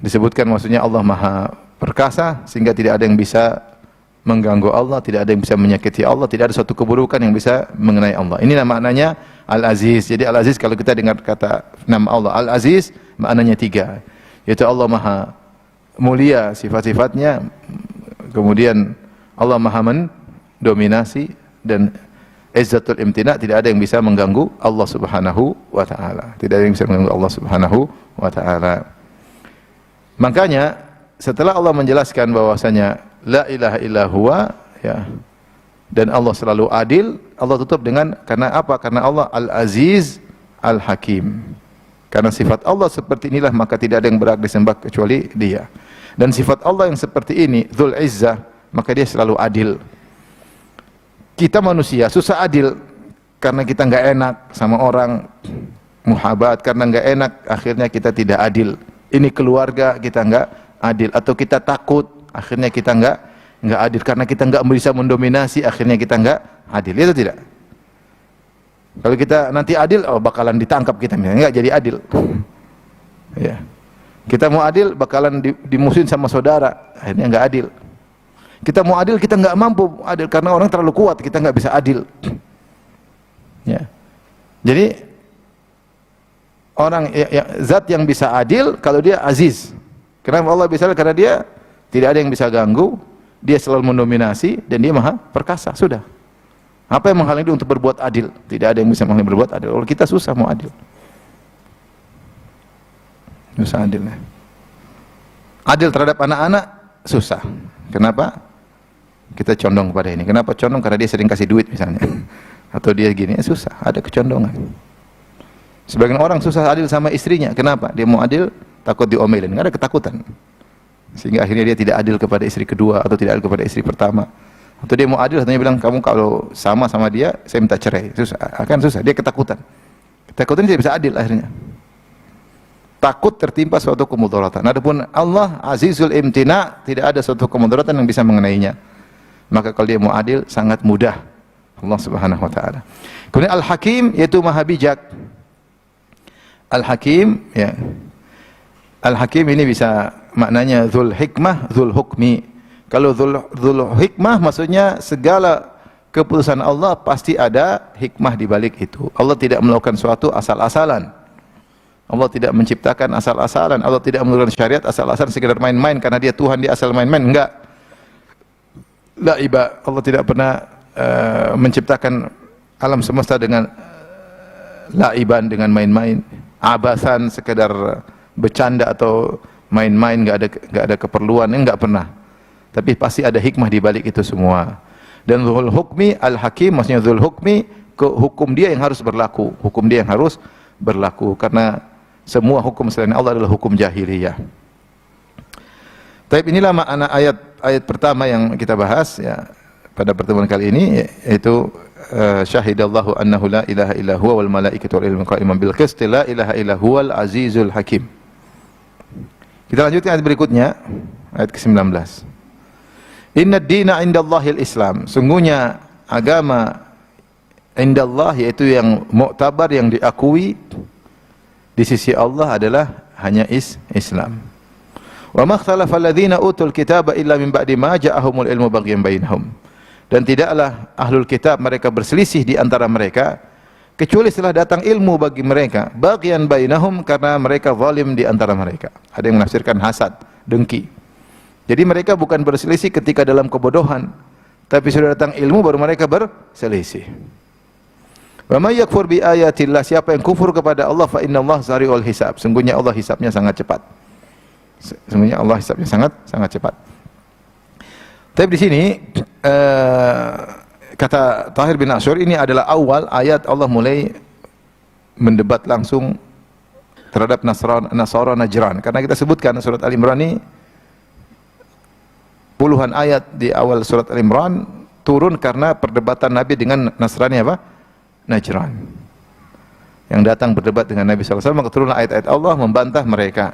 Disebutkan maksudnya Allah maha perkasa sehingga tidak ada yang bisa mengganggu Allah, tidak ada yang bisa menyakiti Allah, tidak ada suatu keburukan yang bisa mengenai Allah. Ini maknanya Al-Aziz. Jadi Al-Aziz, kalau kita dengar kata nama Allah Al-Aziz, maknanya tiga, yaitu Allah Maha mulia sifat-sifatnya, kemudian Allah Maha mendominasi, dan Izzatul Imtina, tidak ada yang bisa mengganggu Allah Subhanahu wa taala. Tidak ada yang bisa mengganggu Allah Subhanahu wa taala. Makanya setelah Allah menjelaskan bahwasanya la ilaha illa huwa, ya, dan Allah selalu adil, Allah tutup dengan karena apa? Karena Allah Al-Aziz Al-Hakim. Karena sifat Allah seperti inilah, maka tidak ada yang berhak disembah kecuali Dia. Dan sifat Allah yang seperti ini, Dzul Izzah, maka Dia selalu adil. Kita manusia susah adil karena kita enggak enak sama orang, muhabat karena enggak enak, akhirnya kita tidak adil. Ini keluarga kita enggak adil, atau kita takut, akhirnya kita enggak adil karena kita enggak bisa mendominasi, akhirnya kita enggak adil. Itu tidak. Kalau kita nanti adil, oh bakalan ditangkap kita, enggak jadi adil. Ya. Kita mau adil bakalan dimusuhin sama saudara, akhirnya enggak adil. Kita mau adil, kita enggak mampu adil karena orang terlalu kuat, kita enggak bisa adil. Ya. Jadi orang zat yang bisa adil kalau dia aziz. Kenapa Allah bisa? Karena dia tidak ada yang bisa ganggu, dia selalu mendominasi, dan dia maha perkasa. Sudah. Apa yang menghalangi dia untuk berbuat adil? Tidak ada yang bisa menghalangi berbuat adil. Kalau kita susah mau adil. Susah adil. Ya. Adil terhadap anak-anak susah. Kenapa? Kita condong kepada ini. Kenapa condong? Karena dia sering kasih duit misalnya. Atau dia gini, susah. Ada kecondongan. Sebagian orang susah adil sama istrinya. Kenapa? Dia mau adil, takut diomelin. Nggak ada ketakutan. Sehingga akhirnya dia tidak adil kepada istri kedua, atau tidak adil kepada istri pertama. Atau dia mau adil, katanya bilang, kamu kalau sama dia, saya minta cerai. Susah. Akan susah. Dia ketakutan. Ketakutan dia bisa adil akhirnya. Takut tertimpa suatu kemudaratan. Adapun Allah Azizul Imtina, tidak ada suatu kemudaratan yang bisa mengenainya. Maka kalau dia mau adil, sangat mudah. Allah Subhanahu wa taala. Kemudian Al-Hakim, yaitu Maha bijak. Al-Hakim, ya. Al-Hakim ini bisa maknanya Dzul Hikmah, Dzul Hukmi. Kalau Dzul Hikmah maksudnya segala keputusan Allah pasti ada hikmah di balik itu. Allah tidak melakukan suatu asal-asalan. Allah tidak menciptakan asal-asalan. Allah tidak menurunkan syariat asal-asalan sekedar main-main karena dia Tuhan, dia asal main-main. Enggak. Laiba. Allah tidak pernah menciptakan alam semesta dengan laiban, dengan main-main. Abasan, sekedar bercanda atau main-main, enggak ada keperluan, enggak pernah. Tapi pasti ada hikmah di balik itu semua. Dan Dzul Hukmi, Al-Hakim maksudnya Dzul Hukmi, hukum dia yang harus berlaku. Hukum dia yang harus berlaku karena semua hukum selain Allah adalah hukum jahiliyah. Tapi inilah makna ayat pertama yang kita bahas ya pada pertemuan kali ini, yaitu syahidallahu annahu la ilaha illa huwa wal malaikatu wal ilmu qa'iman bil qist la ilaha illa huwal azizul hakim. Kita lanjutkan ayat berikutnya, ayat ke-19. Inna ad-dina 'indallahil Islam. Sungguhnya agama indallah, yaitu yang muktabar, yang diakui di sisi Allah adalah hanya Islam. Wa ma ikhtalafa alladhina utul kitaba illa min ba'di ma ja'ahumul ilmu baghyan bainahum. Dan tidaklah ahlul kitab mereka berselisih di antara mereka kecuali setelah datang ilmu bagi mereka, baghyan bainahum, karena mereka zalim di antara mereka. Ada yang menafsirkan hasad, dengki. Jadi mereka bukan berselisih ketika dalam kebodohan, tapi sudah datang ilmu baru mereka berselisih. Wa may yakfur bi ayatillah, siapa yang kufur kepada Allah, fa innallaha sari'ul hisab. Sungguhnya Allah hisabnya sangat cepat. Sungguhnya Allah hisabnya sangat cepat. Tapi di sini kata Tahir bin Asyur, ini adalah awal ayat Allah mulai mendebat langsung terhadap Nasara Najran. Karena kita sebutkan surat Al-Imran ini puluhan ayat di awal surat Al-Imran turun karena perdebatan Nabi dengan Nasrani apa? Najran. Yang datang berdebat dengan Nabi SAW, maka turunlah ayat-ayat Allah membantah mereka.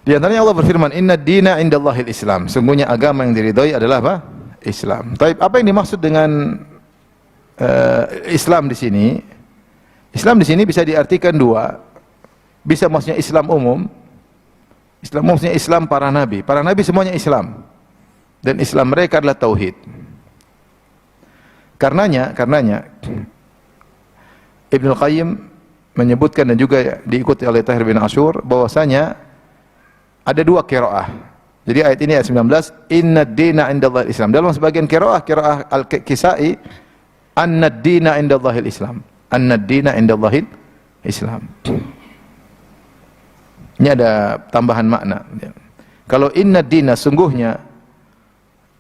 Di antaranya Allah berfirman, Inna ad-dina indallahil Islam. Sungguhnya agama yang diridhoi adalah apa? Islam. Tapi apa yang dimaksud dengan Islam di sini? Islam di sini bisa diartikan dua. Bisa maksudnya Islam umum. Islam maksudnya Islam para nabi. Para nabi semuanya Islam. dan Islam mereka adalah tauhid. Karenanya Ibnu Qayyim menyebutkan dan juga diikuti oleh Tahir bin Ashur bahwasanya ada dua qiraah. Jadi ayat ini ayat 19, innad dina indallahil Islam. Dalam sebagian qiraah Al-Kisai, annad dina indallahil Islam. Annad dina indallahil Islam. Ini ada tambahan makna. Kalau innad dina, sungguhnya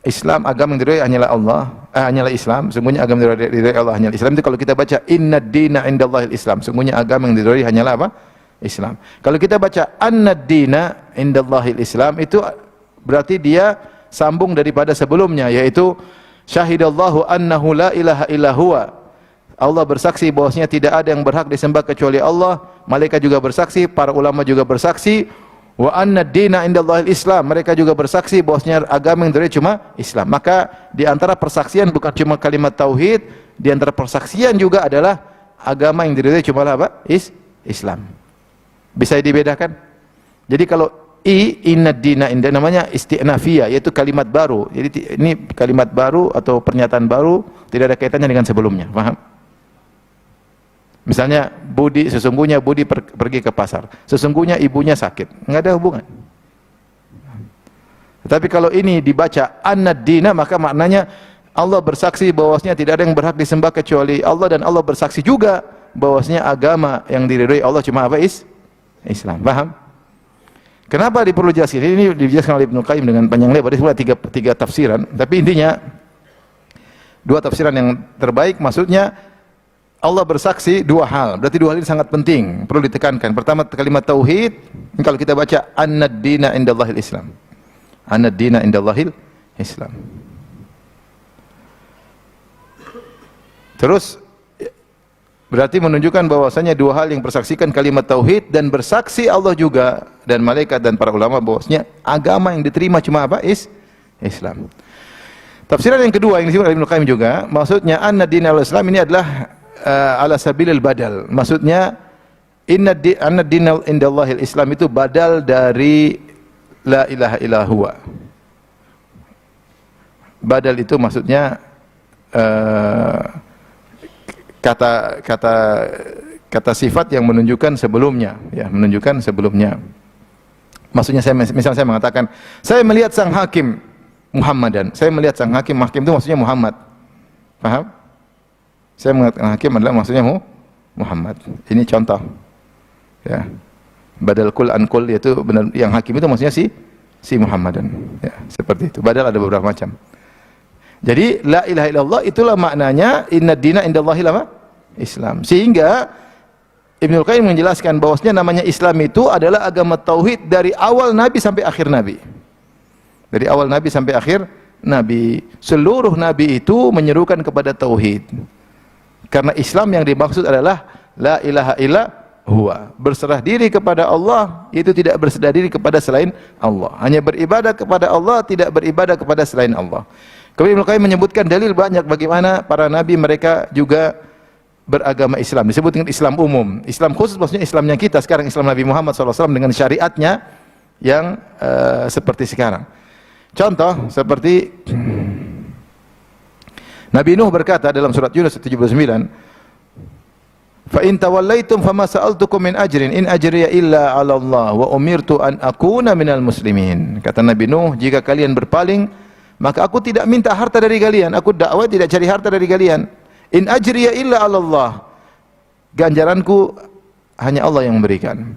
Islam, agama yang diridhai hanyalah Allah, hanyalah Islam. Sungguhnya agama yang diridhai Allah hanyalah Islam. Itu kalau kita baca innad dina indallahil Islam, sungguhnya agama yang diridhai hanyalah apa? Islam. Kalau kita baca annad dina indallahil Islam, itu berarti dia sambung daripada sebelumnya, yaitu syahidallahu annahu la ilaha illa huwa. Allah bersaksi bahwasanya tidak ada yang berhak disembah kecuali Allah. Malaikat juga bersaksi, para ulama juga bersaksi. Wa annad dina indallahil Islam. Mereka juga bersaksi bahwasanya agama yang diridhai cuma Islam. Maka di antara persaksian bukan cuma kalimat tauhid, di antara persaksian juga adalah agama yang diridhai cuma apa? Islam. Bisa dibedakan? Jadi kalau innad dina inda namanya isti'nafiyah, yaitu kalimat baru. Jadi ini kalimat baru atau pernyataan baru, tidak ada kaitannya dengan sebelumnya. Paham? Misalnya sesungguhnya Budi pergi ke pasar. Sesungguhnya ibunya sakit. Enggak ada hubungan. Tetapi kalau ini dibaca annad dina, maka maknanya Allah bersaksi bahwasanya tidak ada yang berhak disembah kecuali Allah, dan Allah bersaksi juga bahwasanya agama yang diridhai Allah cuma apa? Islam. Paham? Kenapa diperlu jelaskan? Ini dijelaskan oleh Ibnu Qayyim dengan panjang lebar. Ada tiga tafsiran, tapi intinya dua tafsiran yang terbaik. Maksudnya Allah bersaksi dua hal. Berarti dua hal ini sangat penting, perlu ditekankan. Pertama, kalimat tauhid. Kalau kita baca annad dina indallahil Islam. Annad dina indallahil Islam. Terus berarti menunjukkan bahwasanya dua hal yang bersaksikan kalimat tauhid, dan bersaksi Allah juga dan malaikat dan para ulama bahwasanya agama yang diterima cuma apa? Islam. Tafsiran yang kedua yang disebut oleh Ibnu Qayyim juga, maksudnya annad dinal Islam ini adalah ala sabilil badal. Maksudnya annad dinal indallahil Islam itu badal dari la ilaha illa huwa. Badal itu maksudnya kata sifat yang menunjukkan sebelumnya, ya, menunjukkan sebelumnya. Maksudnya misalnya saya mengatakan, saya melihat sang hakim Muhammadan. Saya melihat sang hakim itu maksudnya Muhammad. Paham? Saya mengatakan hakim adalah maksudnya Muhammad. Ini contoh. Ya. Badal kul an kul, yaitu benar yang hakim itu maksudnya si Muhammadan. Ya, seperti itu. Badal ada beberapa macam. Jadi la ilaha illallah itulah maknanya innad dina indallahil Islam. Sehingga Ibnu Qayyim menjelaskan bahwasanya namanya Islam itu adalah agama tauhid dari awal Nabi sampai akhir Nabi. Dari awal Nabi sampai akhir Nabi, seluruh Nabi itu menyerukan kepada tauhid. Karena Islam yang dimaksud adalah la ilaha illa huwa. Berserah diri kepada Allah, itu tidak berserah diri kepada selain Allah. Hanya beribadah kepada Allah, tidak beribadah kepada selain Allah. Kemudian Ibnu Qayyim menyebutkan dalil banyak bagaimana para nabi mereka juga beragama Islam. Disebut dengan Islam umum. Islam khusus maksudnya Islamnya kita sekarang, Islam Nabi Muhammad SAW dengan syariatnya yang seperti sekarang. Contoh seperti Nabi Nuh berkata dalam surat Yunus 79, "Fa in tawallaitum fama sa'altukum min ajrin in ajriya illa 'ala Allah wa umirtu an akuna minal muslimin." Kata Nabi Nuh, jika kalian berpaling, maka aku tidak minta harta dari kalian, aku dakwah tidak cari harta dari kalian. In ajriya illa 'ala Allah. Ganjaranku hanya Allah yang memberikan.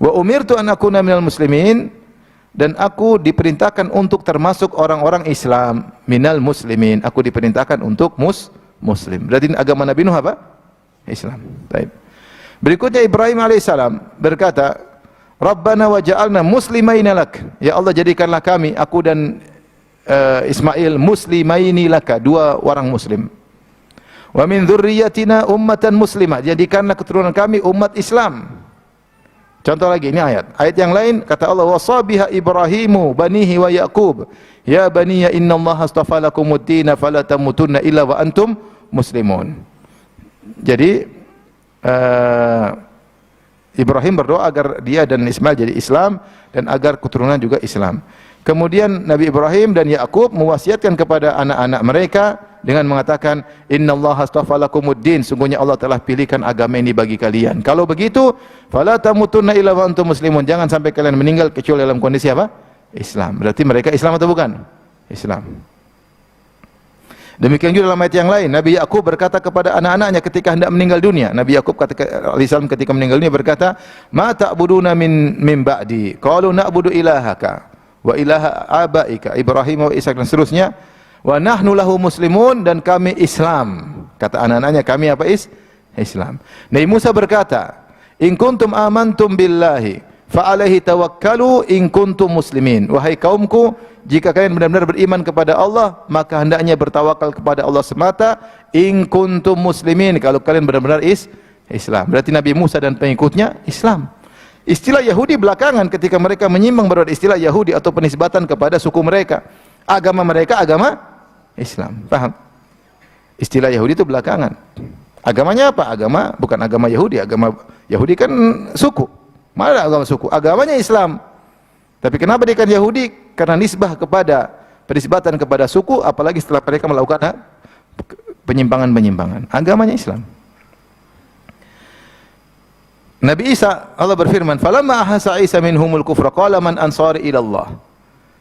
Wa umirtu an akuna minal muslimin, dan aku diperintahkan untuk termasuk orang-orang Islam, minal muslimin. Aku diperintahkan untuk muslim. Berarti agama Nabi Nuh apa? Islam. Baik. Berikutnya Ibrahim alaihissalam berkata, "Rabbana waj'alna muslimaina lak." Ya Allah, jadikanlah kami, aku dan Ismail, muslimaini laka, dua orang muslim. Wa min dzurriyyatina ummatan muslimah, jadikanlah keturunan kami umat Islam. Contoh lagi, ini ayat. Ayat yang lain kata Allah, "Wasabiha Ibrahimu banihi wa Yaqub, ya baniya innallaha astafa lakumuddin fala tamutunna illa wa antum muslimun." Jadi Ibrahim berdoa agar dia dan Ismail jadi Islam dan agar keturunan juga Islam. Kemudian Nabi Ibrahim dan Yakub mewasiatkan kepada anak-anak mereka dengan mengatakan, innallaha astafa lakumuddin, sungguhnya Allah telah pilihkan agama ini bagi kalian. Kalau begitu, fala tamutunna illa wa antum muslimun, jangan sampai kalian meninggal kecuali dalam kondisi apa? Islam. Berarti mereka Islam atau bukan? Islam. Demikian juga dalam ayat yang lain, Nabi Yakub berkata kepada anak-anaknya ketika hendak meninggal dunia. Nabi Yakub ketika meninggal dunia berkata, "Ma ta'buduna min ba'di?" Qalu na'budu ilahaka wa ilaha abaika Ibrahim wa Ishaq, dan seterusnya. Wa nahnu lahu muslimun, dan kami Islam. Kata anak-anaknya, kami apa? Islam. Nabi Musa berkata, "In kuntum amantum billahi fa alaihi tawakkalu in kuntum muslimin." Wahai kaumku, jika kalian benar-benar beriman kepada Allah, maka hendaknya bertawakal kepada Allah semata. In kuntum muslimin, kalau kalian benar-benar Islam. Berarti Nabi Musa dan pengikutnya Islam. Istilah Yahudi belakangan ketika mereka menyimpang berbuat istilah Yahudi atau penisbatan kepada suku mereka. Agama mereka agama Islam. Paham? Istilah Yahudi itu belakangan. Agamanya apa? Agama bukan agama Yahudi. Agama Yahudi kan suku. Mana agama suku? Agamanya Islam. Tapi kenapa dikatakan Yahudi? Karena nisbah kepada penisbatan kepada suku, apalagi setelah mereka melakukan penyimpangan-penyimpangan. Agamanya Islam. Nabi Isa, Allah berfirman, "Falamma ahassa Isa minhumul kufra qala man ansari ila Allah."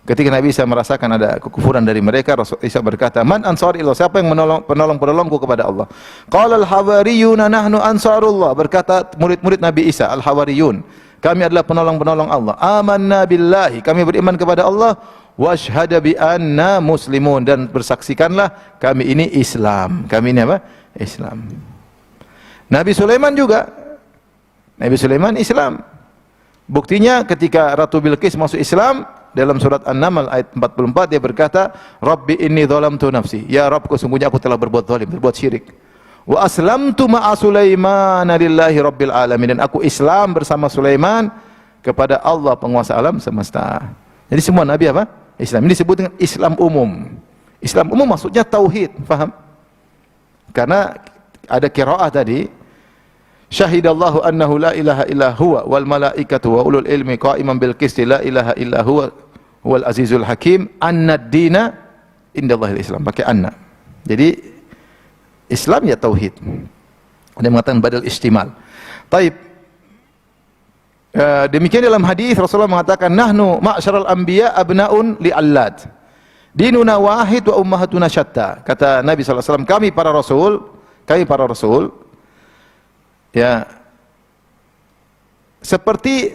Ketika Nabi Isa merasakan ada kekufuran dari mereka, Rasul Isa berkata, "Man ansari ila Allah?" Siapa yang penolong-penolongku kepada Allah? Qala al-hawariyuna nahnu ansarullah. Berkata murid-murid Nabi Isa, al-hawariyun, kami adalah penolong-penolong Allah. Amanna billahi, kami beriman kepada Allah. Washhada bi anna muslimun, dan bersaksikanlah kami ini Islam. Kami ini apa? Islam. Nabi Sulaiman juga. Nabi Sulaiman Islam. Buktinya ketika Ratu Bilqis masuk Islam, dalam surat An-Naml ayat 44 dia berkata, "Rabbi inni dzalamtu nafsi." Ya Rabbku, sungguhnya aku telah berbuat zalim, berbuat syirik. Wa aslamtu ma'a Sulaiman lillahi rabbil alamin, dan aku Islam bersama Sulaiman kepada Allah penguasa alam semesta. Jadi semua nabi apa? Islam. Ini disebut dengan Islam umum. Islam umum maksudnya tauhid, faham? Karena ada qiraah tadi, syahidallahu annahu la ilaha illa huwa wal malaikatu wa ulul ilmi qa'iman bil qisti la ilaha illa huwa wal azizul hakim anna ad-dina indallahil Islam, pakai anna. Jadi Islam ya tauhid. Ada yang mengatakan badal istimal. Taib. Demikian dalam hadis Rasulullah mengatakan, nahnu ma'syaral anbiya abnaun li'allad. Dinuna wahid wa ummahatuna syatta. Kata Nabi sallallahu alaihi wasallam, kami para rasul ya seperti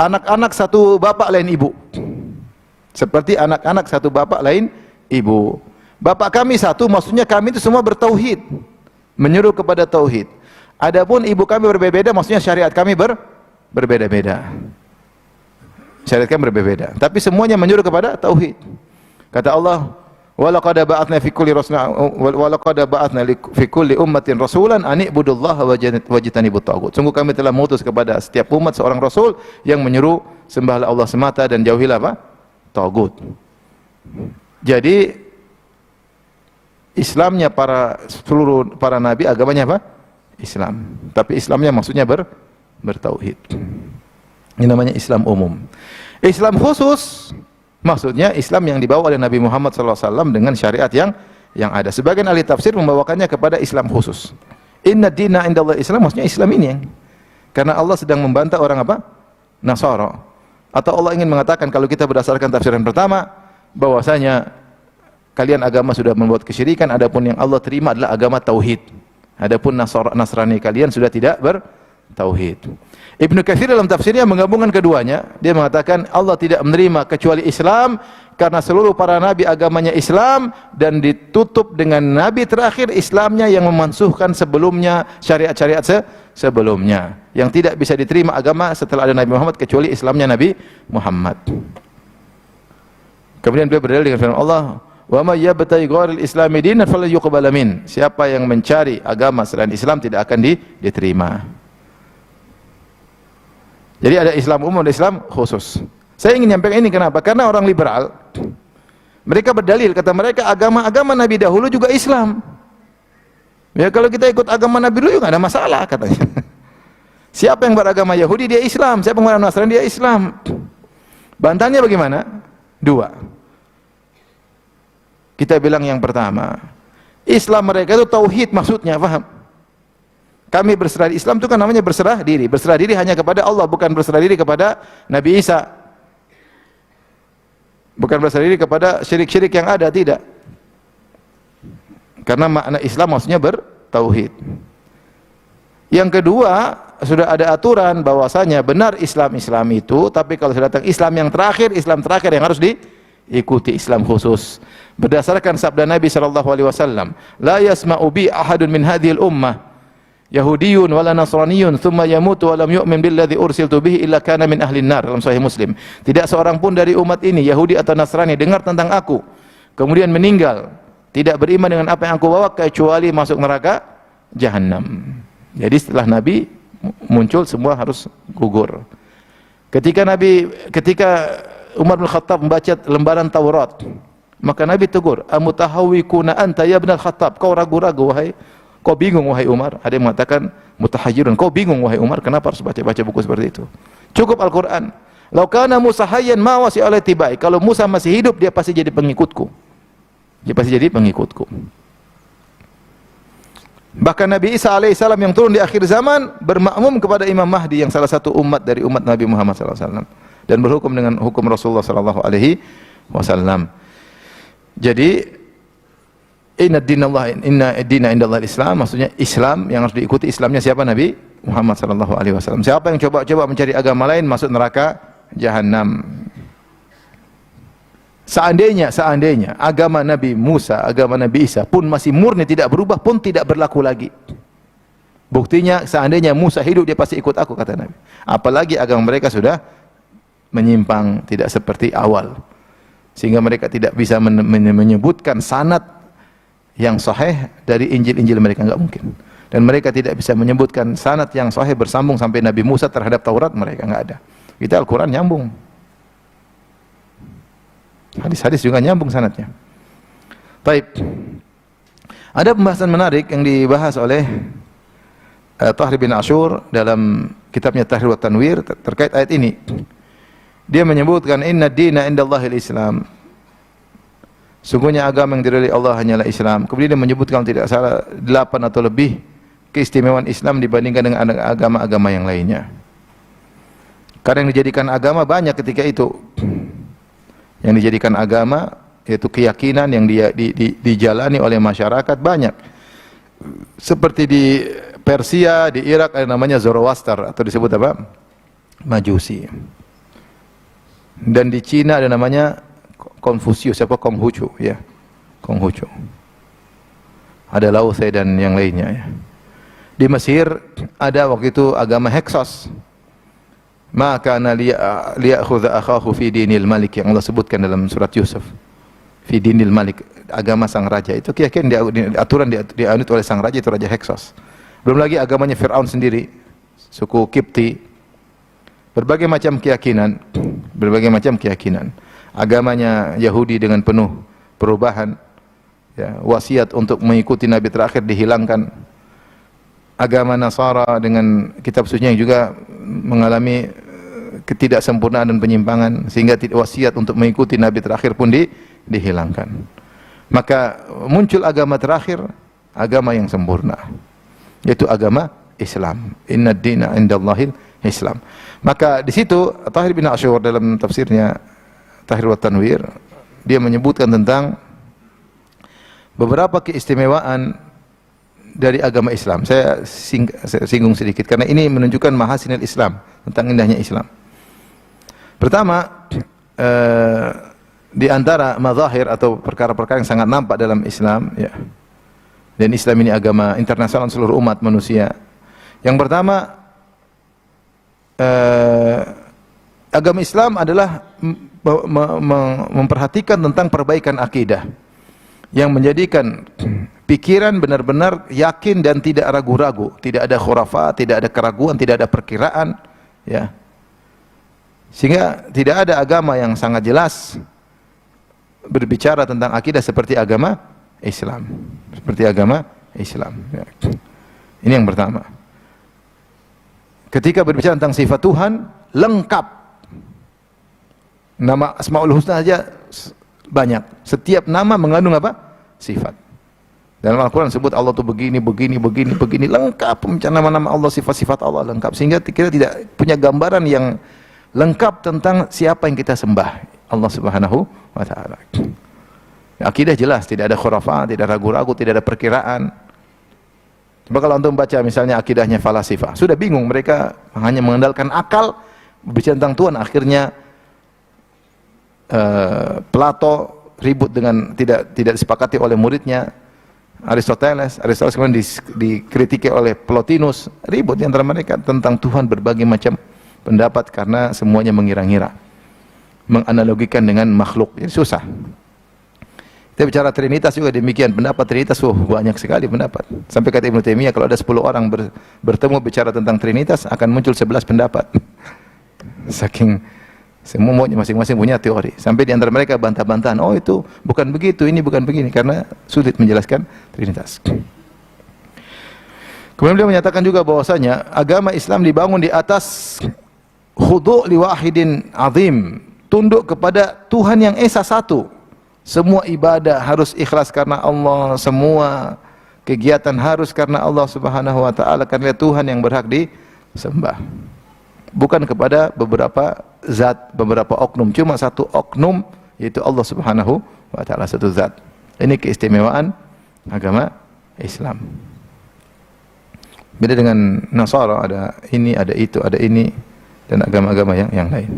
anak-anak satu bapak lain ibu. Seperti anak-anak satu bapak lain ibu. Bapak kami satu, maksudnya kami itu semua bertauhid, menyuruh kepada tauhid. Adapun ibu kami berbeda, maksudnya syariat kami berbeda-beda. Syariat kami berbeda, tapi semuanya menyuruh kepada tauhid. Kata Allah, walaqad ba'atsna fi kulli ummatin rasulan an i'budullaha wajtanibut taghut. Sungguh kami telah mengutus kepada setiap umat seorang rasul yang menyuruh sembahlah Allah semata dan jauhilah apa? Taghut. Jadi Islamnya seluruh para nabi agamanya apa? Islam. Tapi Islamnya maksudnya bertauhid. Ini namanya Islam umum. Islam khusus maksudnya Islam yang dibawa oleh Nabi Muhammad SAW dengan syariat yang ada. Sebagian ahli tafsir membawakannya kepada Islam khusus. Inna dina indallah Islam, maksudnya Islam ini yang karena Allah sedang membantah orang apa? Nasara. Atau Allah ingin mengatakan kalau kita berdasarkan tafsiran pertama bahwasanya kalian agama sudah membuat kesyirikan, adapun yang Allah terima adalah agama tauhid. Adapun Nasrani kalian sudah tidak bertauhid. Ibnu Katsir dalam tafsirnya menggabungkan keduanya. Dia mengatakan Allah tidak menerima kecuali Islam karena seluruh para nabi agamanya Islam, dan ditutup dengan nabi terakhir Islamnya yang memansuhkan sebelumnya syariat-syariat sebelumnya. Yang tidak bisa diterima agama setelah ada Nabi Muhammad kecuali Islamnya Nabi Muhammad. Kemudian beliau berdalil dengan firman Allah, wa may yabtaghi ghairil islami dinan falan yuqbal min. Siapa yang mencari agama selain Islam tidak akan diterima. Jadi ada Islam umum, ada Islam khusus. Saya ingin nyampaikan ini kenapa? Karena orang liberal mereka berdalil, kata mereka agama-agama Nabi dahulu juga Islam. Ya kalau kita ikut agama Nabi dulu juga ada masalah katanya. Siapa yang beragama Yahudi dia Islam, siapa yang beragama Nasrani dia Islam. Bantahannya bagaimana? Dua. Kita bilang yang pertama, Islam mereka itu tauhid maksudnya, paham? Kami berserah diri. Islam itu kan namanya berserah diri. Berserah diri hanya kepada Allah, bukan berserah diri kepada Nabi Isa. Bukan berserah diri kepada syirik-syirik yang ada, tidak. Karena makna Islam maksudnya bertauhid. Yang kedua, sudah ada aturan bahwasanya benar Islam itu, tapi kalau sudah datang Islam yang terakhir yang harus diikuti, Islam khusus. Berdasarkan sabda Nabi sallallahu alaihi wasallam, "La yasma'u bi ahadun min hadhil ummah Yahudiyun wala Nasraniyun thumma yamutu wa lam yu'min billadzi ursiltu bihi illa kana min ahlin nar." Dalam Sahih Muslim. Tidak seorang pun dari umat ini, Yahudi atau Nasrani, dengar tentang aku, kemudian meninggal, tidak beriman dengan apa yang aku bawa, kecuali masuk neraka Jahannam. Jadi setelah Nabi muncul, semua harus gugur. Ketika Umar bin Khattab membaca lembaran Taurat, maka Nabi tegur, "Amutahawwikuna anta ya ibn al-Khattab?" Kau ragu-ragu, kau bingung wahai Umar. Ada yang mengatakan mutahayyirun, kau bingung wahai Umar, kenapa harus baca-baca buku seperti itu? Cukup Al-Qur'an. Lau kana Musa hayyan ma wasi ala tibai. Kalau Musa masih hidup, dia pasti jadi pengikutku. Dia pasti jadi pengikutku. Bahkan Nabi Isa alaihissalam yang turun di akhir zaman bermakmum kepada Imam Mahdi yang salah satu umat dari umat Nabi Muhammad sallallahu alaihi wasallam dan berhukum dengan hukum Rasulullah sallallahu alaihi wasallam. Jadi inna ad-dina indallah Islam, maksudnya Islam yang harus diikuti. Islamnya siapa? Nabi Muhammad sallallahu alaihi wasallam. Siapa yang coba mencari agama lain, masuk neraka Jahannam. Seandainya agama Nabi Musa, agama Nabi Isa pun masih murni, tidak berubah, pun tidak berlaku lagi. Buktinya seandainya Musa hidup, dia pasti ikut aku, kata Nabi. Apalagi agama mereka sudah menyimpang, tidak seperti awal, sehingga mereka tidak bisa menyebutkan sanad yang sahih dari Injil-Injil mereka, enggak mungkin. Dan mereka tidak bisa menyebutkan sanad yang sahih bersambung sampai Nabi Musa terhadap Taurat, mereka enggak ada. Kita Al-Quran nyambung, hadis-hadis juga nyambung sanadnya. Baik. Ada pembahasan menarik yang dibahas oleh Tahir bin Ashur dalam kitabnya Tahrir wa Tanwir terkait ayat ini. Dia menyebutkan inna ad-dina indallahil Islam. Sungguhnya agama yang diridhai Allah hanyalah Islam. Kemudian dia menyebutkan tidak salah 8 atau lebih keistimewaan Islam dibandingkan dengan agama-agama yang lainnya. Karena yang dijadikan agama banyak ketika itu. Yang dijadikan agama yaitu keyakinan yang dijalani oleh masyarakat banyak. Seperti di Persia, di Irak ada namanya Zoroaster atau disebut apa? Majusi. Dan di Cina ada namanya Konfusius, Konghucu, ya. Konghucu. Ada Lao Tse dan yang lainnya, ya. Di Mesir ada waktu itu agama Heksos. Maka liya'khudha akhahu fi dinil malik, yang Allah sebutkan dalam surat Yusuf. Fi dinil malik, agama sang raja. Itu keyakinan aturan dianut oleh sang raja, itu Raja Heksos. Belum lagi agamanya Fir'aun sendiri, suku Kipti. Berbagai macam keyakinan. Agamanya Yahudi dengan penuh perubahan, ya, wasiat untuk mengikuti nabi terakhir dihilangkan. Agama Nasara dengan kitab sucinya yang juga mengalami ketidaksempurnaan dan penyimpangan, sehingga wasiat untuk mengikuti nabi terakhir pun dihilangkan. Maka muncul agama terakhir, agama yang sempurna, yaitu agama Islam. Inna ad-dina indallahil Islam. Maka di situ Tahir bin Ashur dalam tafsirnya Tahrir wa Tanwir, dia menyebutkan tentang beberapa keistimewaan dari agama Islam. Saya singgung sedikit karena ini menunjukkan mahasinil Islam, tentang indahnya Islam. Pertama, di antara mazahir atau perkara-perkara yang sangat nampak dalam Islam, ya. Dan Islam ini agama internasional seluruh umat manusia. Yang pertama, agama Islam adalah memperhatikan tentang perbaikan akidah, yang menjadikan pikiran benar-benar yakin dan tidak ragu-ragu, tidak ada khurafat, tidak ada keraguan, tidak ada perkiraan, ya. Sehingga tidak ada agama yang sangat jelas berbicara tentang akidah seperti agama Islam, ya. Ini yang pertama. Ketika berbicara tentang sifat Tuhan, lengkap. Nama Asmaul Husna saja banyak. Setiap nama mengandung apa? Sifat. Dalam Al-Quran sebut Allah itu begini, lengkap nama-nama Allah, sifat-sifat Allah lengkap. Sehingga kita tidak punya gambaran yang lengkap tentang siapa yang kita sembah, Allah Subhanahu wa Ta'ala. Akidah jelas, tidak ada khurafat, tidak ada ragu-ragu, tidak ada perkiraan. Coba kalau antum baca misalnya akidahnya falasifah, sudah bingung, mereka hanya mengandalkan akal berbicara tentang Tuhan. Akhirnya Plato ribut dengan tidak disepakati oleh muridnya Aristoteles kemudian dikritiki oleh Plotinus, ribut di antara mereka tentang Tuhan, berbagai macam pendapat karena semuanya mengira-ngira, menganalogikan dengan makhluk. Ini susah. Kita bicara Trinitas juga demikian, pendapat Trinitas banyak sekali pendapat. Sampai kata Ibnu Taimiyah, kalau ada 10 orang bertemu bicara tentang Trinitas akan muncul 11 pendapat. Saking semua masing-masing punya teori. Sampai di antara mereka bantah-bantahan, oh itu bukan begitu, ini bukan begini, karena sulit menjelaskan Trinitas. Kemudian beliau menyatakan juga bahwasanya agama Islam dibangun di atas khudu' li wahidin azim, tunduk kepada Tuhan yang esa satu. Semua ibadah harus ikhlas karena Allah, semua kegiatan harus karena Allah Subhanahu wa Ta'ala, karena Tuhan yang berhak disembah, bukan kepada beberapa zat, beberapa oknum. Cuma satu oknum, yaitu Allah Subhanahu wa Ta'ala, satu zat. Ini keistimewaan agama Islam. Beda dengan Nasara, ada ini, ada itu, ada ini, dan agama-agama yang lain.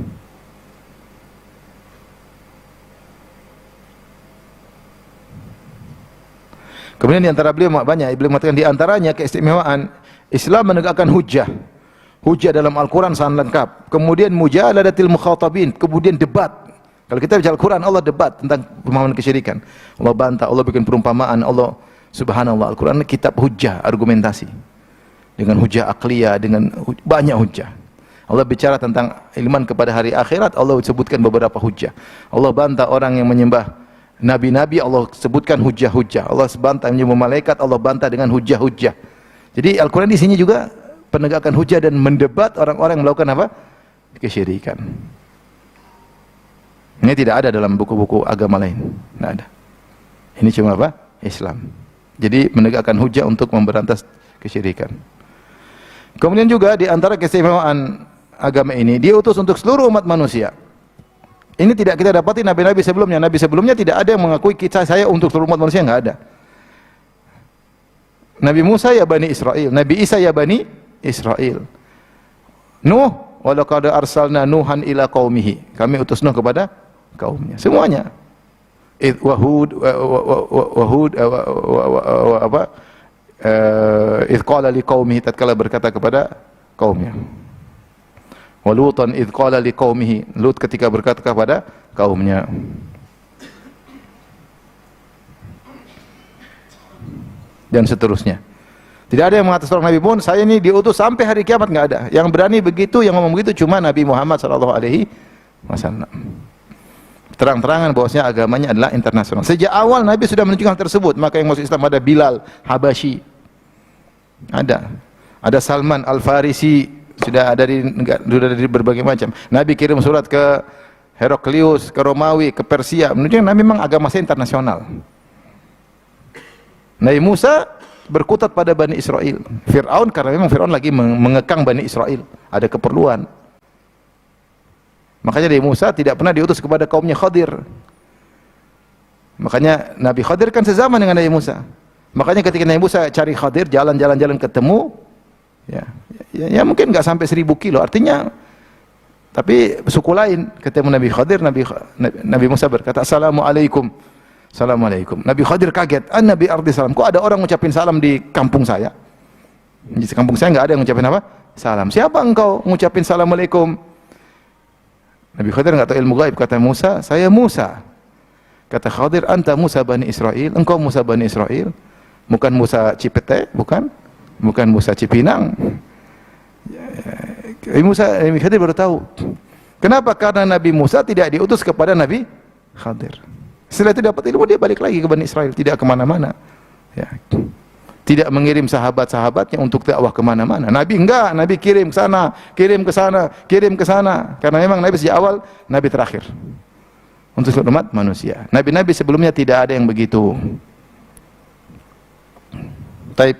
Kemudian di antara beliau banyak, beliau mengatakan di antaranya keistimewaan Islam menegakkan hujjah. Hujjah dalam Al-Quran sangat lengkap. Kemudian mujadalatil mukhatabin, kemudian debat. Kalau kita bicara Al-Quran, Allah debat tentang pemahaman kesyirikan. Allah bantah, Allah bikin perumpamaan, Allah subhanallah. Al-Quran kitab hujjah, argumentasi. Dengan hujjah akliyah, dengan banyak hujjah. Allah bicara tentang iman kepada hari akhirat, Allah sebutkan beberapa hujjah. Allah bantah orang yang menyembah nabi-nabi, Allah sebutkan hujjah-hujjah. Allah bantah menyembah malaikat, Allah bantah dengan hujjah-hujjah. Jadi Al-Quran di sini juga penegakan hujjah dan mendebat orang-orang yang melakukan apa? Kesyirikan. Ini tidak ada dalam buku-buku agama lain. Tidak ada. Ini cuma apa? Islam. Jadi menegakkan hujjah untuk memberantas kesyirikan. Kemudian juga di antara keistimewaan agama ini, diutus untuk seluruh umat manusia. Ini tidak kita dapati nabi-nabi sebelumnya. Nabi sebelumnya tidak ada yang mengakui saya untuk seluruh umat manusia, enggak ada. Nabi Musa ya Bani Israel, Nabi Isa ya Bani Israel. Nuh, walaqad arsalna Nuhan ila qaumihi. Kami utus Nuh kepada kaumnya. Semuanya. Wahud idh qala liqaumihi, tatkala berkata kepada kaumnya. Walutan idh qala liqaumihi, Lut ketika berkata kepada kaumnya. Dan seterusnya. Tidak ada yang mengatakan Nabi pun, saya ini diutus sampai hari kiamat, enggak ada. Yang berani begitu, yang ngomong begitu cuma Nabi Muhammad sallallahu alaihi wasallam. Terang-terangan bahwasanya agamanya adalah internasional. Sejak awal Nabi sudah menunjukkan hal tersebut. Maka yang masuk Islam ada Bilal Habasyi. Ada Salman Al-Farisi, sudah ada dari berbagai macam. Nabi kirim surat ke Heraklius, ke Romawi, ke Persia. Menunjukkan Nabi memang agama internasional. Nabi Musa berkutat pada Bani Israel. Fir'aun, karena memang Fir'aun lagi mengekang Bani Israel, ada keperluan. Makanya Nabi Musa tidak pernah diutus kepada kaumnya Khadir. Makanya Nabi Khadir kan sezaman dengan Nabi Musa. Makanya ketika Nabi Musa cari Khadir, jalan-jalan ketemu, ya mungkin nggak sampai 1000 kilo. Artinya, tapi suku lain ketemu Nabi Khadir, Nabi Musa berkata, Assalamualaikum. Assalamualaikum. Nabi Khadir kaget. Nabi ardi salam. Kok ada orang ngucapin salam di kampung saya? Di kampung saya nggak ada yang ngucapin apa? Salam. Siapa engkau ngucapin Assalamualaikum? Nabi Khadir nggak tahu ilmu gaib. Kata Musa, saya Musa. Kata Khadir, anta Musa Bani Israel. Engkau Musa Bani Israel. Bukan Musa Cipete, bukan Musa Cipinang. Nabi Khadir baru tahu. Kenapa? Karena Nabi Musa tidak diutus kepada Nabi Khadir. Setelah itu dapat ilmu, dia balik lagi ke Bani Israel, tidak kemana-mana. Ya. Tidak mengirim sahabat-sahabatnya untuk dakwah kemana-mana. Nabi enggak, Nabi kirim ke sana, kirim ke sana, kirim ke sana. Karena memang Nabi sejak awal Nabi terakhir untuk seluruh umat manusia. Nabi-nabi sebelumnya tidak ada yang begitu. Taib.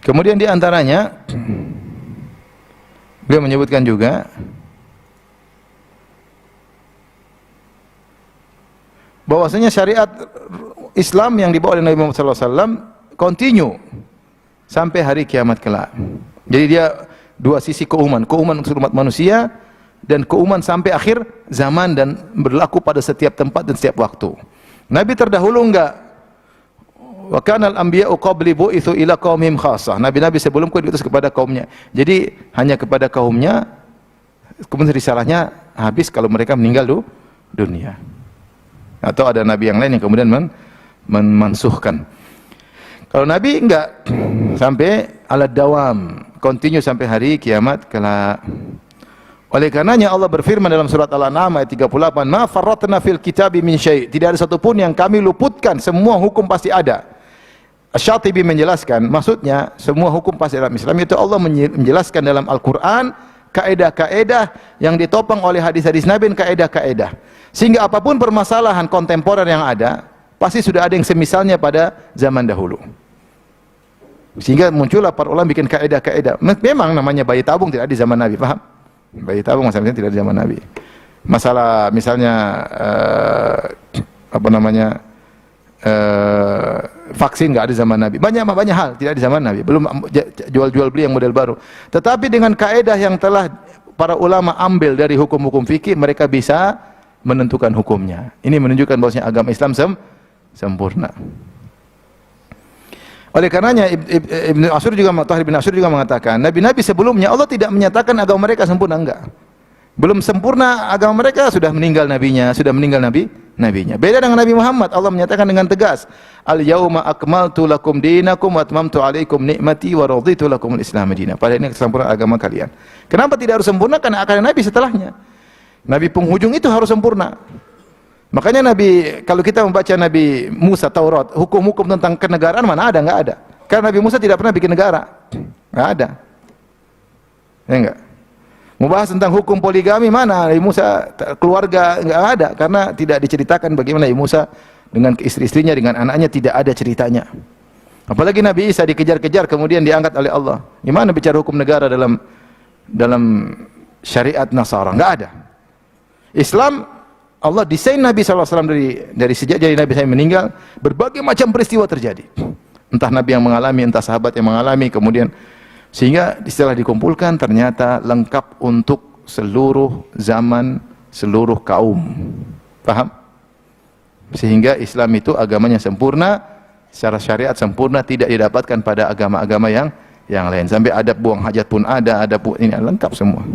Kemudian di antaranya beliau menyebutkan juga bahwasanya syariat Islam yang dibawa oleh Nabi Muhammad SAW continue sampai hari kiamat kelak. Jadi dia dua sisi keumuman untuk umat manusia dan keumuman sampai akhir zaman dan berlaku pada setiap tempat dan setiap waktu. Nabi terdahulu enggak. Wa kana al-anbiya'u qabli bu'itsu ila qaumihim khassah. Nabi-nabi sebelumku diutus kepada kaumnya. Jadi hanya kepada kaumnya, kemudian risalahnya habis kalau mereka meninggal dunia. Atau ada nabi yang lain yang kemudian memansuhkan. Kalau nabi enggak, sampai ala dawam, continue sampai hari kiamat kelak. Oleh karenanya Allah berfirman dalam surat Al-An'am ayat 38, "Ma farratna fil kitabi min syai'." Tidak ada satupun yang kami luputkan, semua hukum pasti ada. Asy-Syatibi menjelaskan, maksudnya semua hukum pasti dalam Islam itu Allah menjelaskan dalam Al-Qur'an kaedah-kaedah yang ditopang oleh hadis-hadis Nabi dan kaedah-kaedah. Sehingga apapun permasalahan kontemporer yang ada, pasti sudah ada yang semisalnya pada zaman dahulu. Sehingga muncullah para ulama bikin kaedah-kaedah. Memang namanya bayi tabung tidak ada di zaman Nabi, paham? Bayi tabung masalahnya tidak di zaman Nabi. Masalah misalnya vaksin nggak ada zaman Nabi. Banyak hal tidak di zaman Nabi. Belum jual-jual beli yang model baru. Tetapi dengan kaedah yang telah para ulama ambil dari hukum-hukum fikih, mereka bisa menentukan hukumnya. Ini menunjukkan bahwasanya agama Islam sempurna. Oleh karenanya Ibnu Ashur juga, Tahir bin Ashur juga mengatakan, nabi-nabi sebelumnya Allah tidak menyatakan agama mereka sempurna, enggak. Belum sempurna agama mereka sudah meninggal nabinya, nabinya. Beda dengan Nabi Muhammad, Allah menyatakan dengan tegas, "Al-yauma akmaltu lakum dinakum wa atmamtu 'alaikum ni'mati wa raditu lakumul Islam dinan." Pada ini kesempurnaan agama kalian. Kenapa tidak harus sempurna? Karena akan nabi setelahnya. Nabi penghujung itu harus sempurna. Makanya Nabi, kalau kita membaca Nabi Musa Taurat, hukum-hukum tentang kenegaraan mana ada? Enggak ada. Karena Nabi Musa tidak pernah bikin negara. Enggak ada. Ya enggak? Membahas tentang hukum poligami mana? Nabi Musa keluarga enggak ada, karena tidak diceritakan bagaimana Nabi Musa dengan istri-istrinya, dengan anaknya, tidak ada ceritanya. Apalagi Nabi Isa dikejar-kejar kemudian diangkat oleh Allah. Gimana bicara hukum negara dalam syariat Nasara? Enggak ada. Islam, Allah desain Nabi SAW dari sejak jadi Nabi saya meninggal, berbagai macam peristiwa terjadi. Entah Nabi yang mengalami, entah sahabat yang mengalami, kemudian sehingga setelah dikumpulkan ternyata lengkap untuk seluruh zaman, seluruh kaum. Paham? Sehingga Islam itu agamanya sempurna, secara syariat sempurna, tidak didapatkan pada agama-agama yang lain. Sampai adab buang hajat pun ada ini lengkap semua.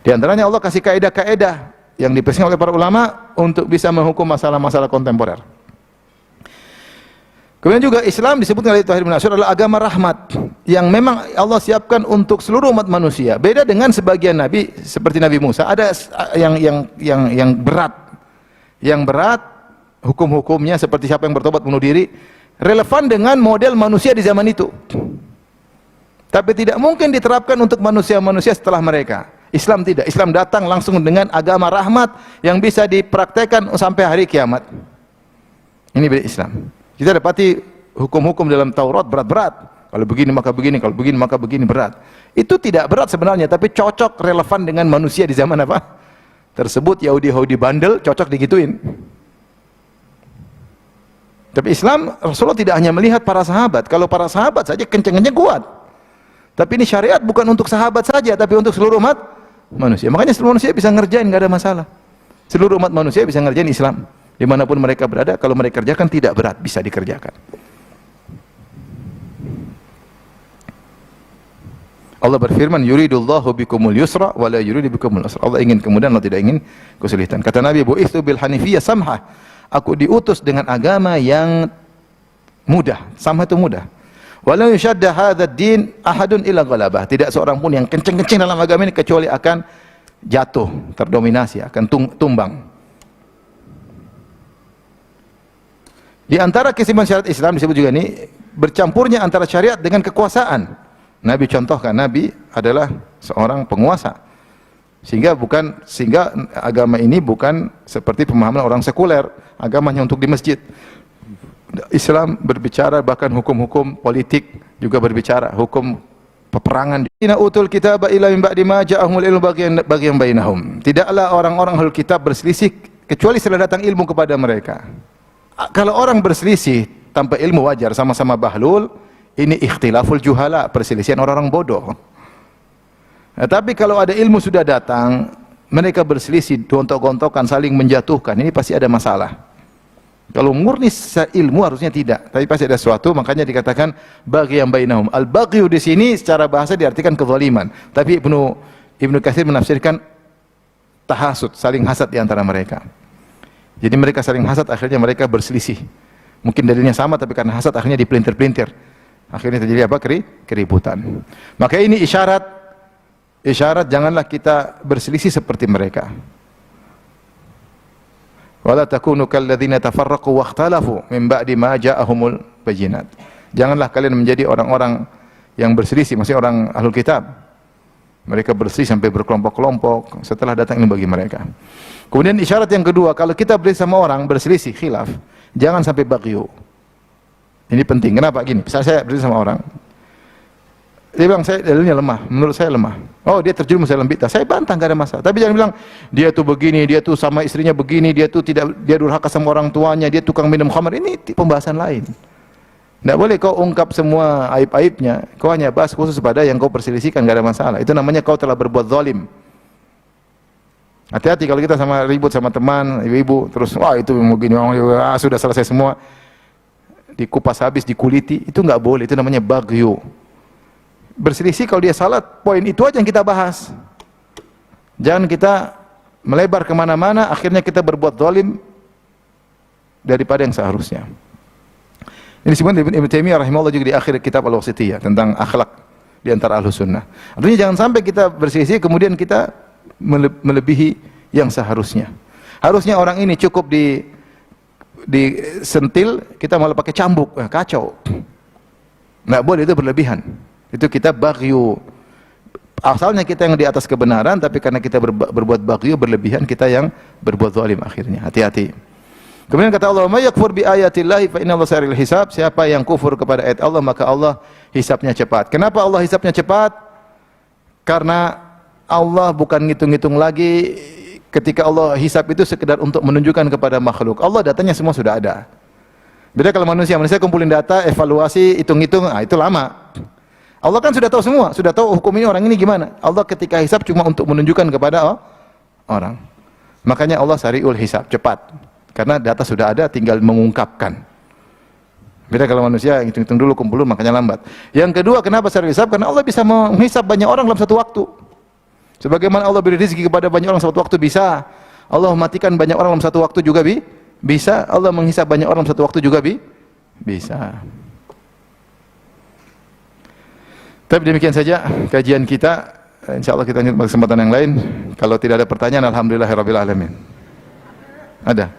Di antaranya Allah kasih kaedah-kaedah yang dipersingkat oleh para ulama untuk bisa menghukum masalah-masalah kontemporer. Kemudian juga Islam disebutkan oleh Tahir bin Ashur adalah agama rahmat yang memang Allah siapkan untuk seluruh umat manusia. Beda dengan sebagian nabi seperti Nabi Musa, ada yang berat. Yang berat hukum-hukumnya seperti siapa yang bertobat bunuh diri, relevan dengan model manusia di zaman itu. Tapi tidak mungkin diterapkan untuk manusia-manusia setelah mereka. Islam tidak. Islam datang langsung dengan agama rahmat yang bisa dipraktekkan sampai hari kiamat. Ini beda Islam. Kita dapati hukum-hukum dalam Taurat berat-berat. Kalau begini maka begini, kalau begini maka begini, berat. Itu tidak berat sebenarnya, tapi cocok, relevan dengan manusia di zaman apa tersebut. Yahudi bandel, cocok digituin. Tapi Islam, Rasulullah tidak hanya melihat para sahabat. Kalau para sahabat saja kenceng-kenceng kuat. Tapi ini syariat bukan untuk sahabat saja, tapi untuk seluruh umat manusia. Makanya seluruh manusia bisa ngerjain, nggak ada masalah. Seluruh umat manusia bisa ngerjain Islam. Dimanapun mereka berada, kalau mereka kerjakan tidak berat, bisa dikerjakan. Allah berfirman, yuridullahu bikumul yusra wa la yuridu bikumul usra. Allah ingin kemudahan, Allah tidak ingin kesulitan. Kata Nabi, bu'itsu bil hanifiyyah samhah. Aku diutus dengan agama yang mudah. Samhah itu mudah. Walau yushadda hadzal din ahadun illa ghalabah. Tidak seorang pun yang kenceng-kenceng dalam agama ini kecuali akan jatuh, terdominasi, akan tumbang. Di antara keistimewaan syariat Islam disebut juga ini bercampurnya antara syariat dengan kekuasaan. Nabi contohkan, Nabi adalah seorang penguasa. Sehingga agama ini bukan seperti pemahaman orang sekuler, agamanya untuk di masjid. Islam berbicara bahkan hukum-hukum politik juga berbicara, hukum peperangan. Inna utul kitaba illa min ba'di ma ja'ahumul ilmu baghyan bainahum. Tidaklah orang-orang ahlul kitab berselisih kecuali setelah datang ilmu kepada mereka. Kalau orang berselisih tanpa ilmu wajar, sama-sama bahlul, ini ikhtilaful juhala, perselisihan orang-orang bodoh. Nah, tapi kalau ada ilmu sudah datang, mereka berselisih, gontok-gontokan, saling menjatuhkan, ini pasti ada masalah. Kalau murni ilmu harusnya tidak, tapi pasti ada sesuatu, makanya dikatakan baghyan bainahum. Al-baghyu di sini secara bahasa diartikan kezaliman, tapi Ibnu Katsir menafsirkan tahasud, saling hasad di antara mereka. Jadi mereka saling hasad, akhirnya mereka berselisih. Mungkin dalilnya sama, tapi karena hasad akhirnya dipelintir-pelintir. Akhirnya terjadi apa? Keributan. Maka ini isyarat janganlah kita berselisih seperti mereka. Wala takunu kalladzina tafarraqu wakhtalafu min ba'di ma ja'ahumul bayyinat. Janganlah kalian menjadi orang-orang yang berselisih, maksudnya orang ahlul kitab. Mereka berselisih sampai berkelompok-kelompok setelah datang ilmu bagi mereka. Kemudian isyarat yang kedua, kalau kita berselisih sama orang, berselisih khilaf, jangan sampai baghyu. Ini penting. Kenapa? Gini, misalnya saya berselisih sama orang, dia bilang saya dalilnya lemah, menurut saya lemah. Oh, dia terjerumus dalam bid'ah. Saya bantah, enggak ada masalah. Tapi jangan bilang dia tuh begini, dia tuh sama istrinya begini, dia durhaka sama orang tuanya, dia tukang minum khamar. Ini pembahasan lain. Enggak boleh kau ungkap semua aib-aibnya. Kau hanya bahas khusus pada yang kau perselisihkan, enggak ada masalah. Itu namanya kau telah berbuat zalim. Hati-hati kalau kita ribut sama teman, ibu-ibu, terus wah itu begini, sudah selesai semua, dikupas habis, dikuliti, itu enggak boleh. Itu namanya baghyu. Berselisih kalau dia salah, poin itu aja yang kita bahas. Jangan kita melebar kemana-mana, akhirnya kita berbuat zalim daripada yang seharusnya. Ini disebut Ibnu Taimiyah rahimahullah juga di akhir kitab Al-Wasithiyah tentang akhlak di antara Ahlus Sunnah. Artinya jangan sampai kita berselisih kemudian kita melebihi yang seharusnya. Harusnya orang ini cukup disentil, kita malah pakai cambuk, kacau. Enggak boleh, itu berlebihan. Itu kita baghyu. Asalnya kita yang di atas kebenaran, tapi karena kita berbuat baghyu, berlebihan, kita yang berbuat zalim akhirnya. Hati-hati. Kemudian kata Allah, "May yakfur bi ayatillahi fa innallaha sari'ul hisab." Siapa yang kufur kepada ayat Allah, maka Allah hisabnya cepat. Kenapa Allah hisabnya cepat? Karena Allah bukan ngitung-ngitung lagi. Ketika Allah hisab itu sekedar untuk menunjukkan kepada makhluk. Allah datanya semua sudah ada. Beda kalau manusia kumpulin data, evaluasi, hitung-hitung, itu lama. Allah kan sudah tahu semua, sudah tahu hukum ini orang ini gimana. Allah ketika hisab cuma untuk menunjukkan kepada orang. Makanya Allah sari'ul hisab, cepat. Karena data sudah ada, tinggal mengungkapkan. Beda kalau manusia hitung-hitung dulu, kumpulin, makanya lambat. Yang kedua, kenapa sari'ul hisab? Karena Allah bisa menghisab banyak orang dalam satu waktu. Sebagaimana Allah beri rezeki kepada banyak orang satu waktu bisa. Allah mematikan banyak orang dalam satu waktu juga bisa. Allah menghisab banyak orang dalam satu waktu juga bisa. Tapi demikian saja kajian kita. InsyaAllah kita lanjut pada kesempatan yang lain. Kalau tidak ada pertanyaan, alhamdulillahirabbil alamin. Ada?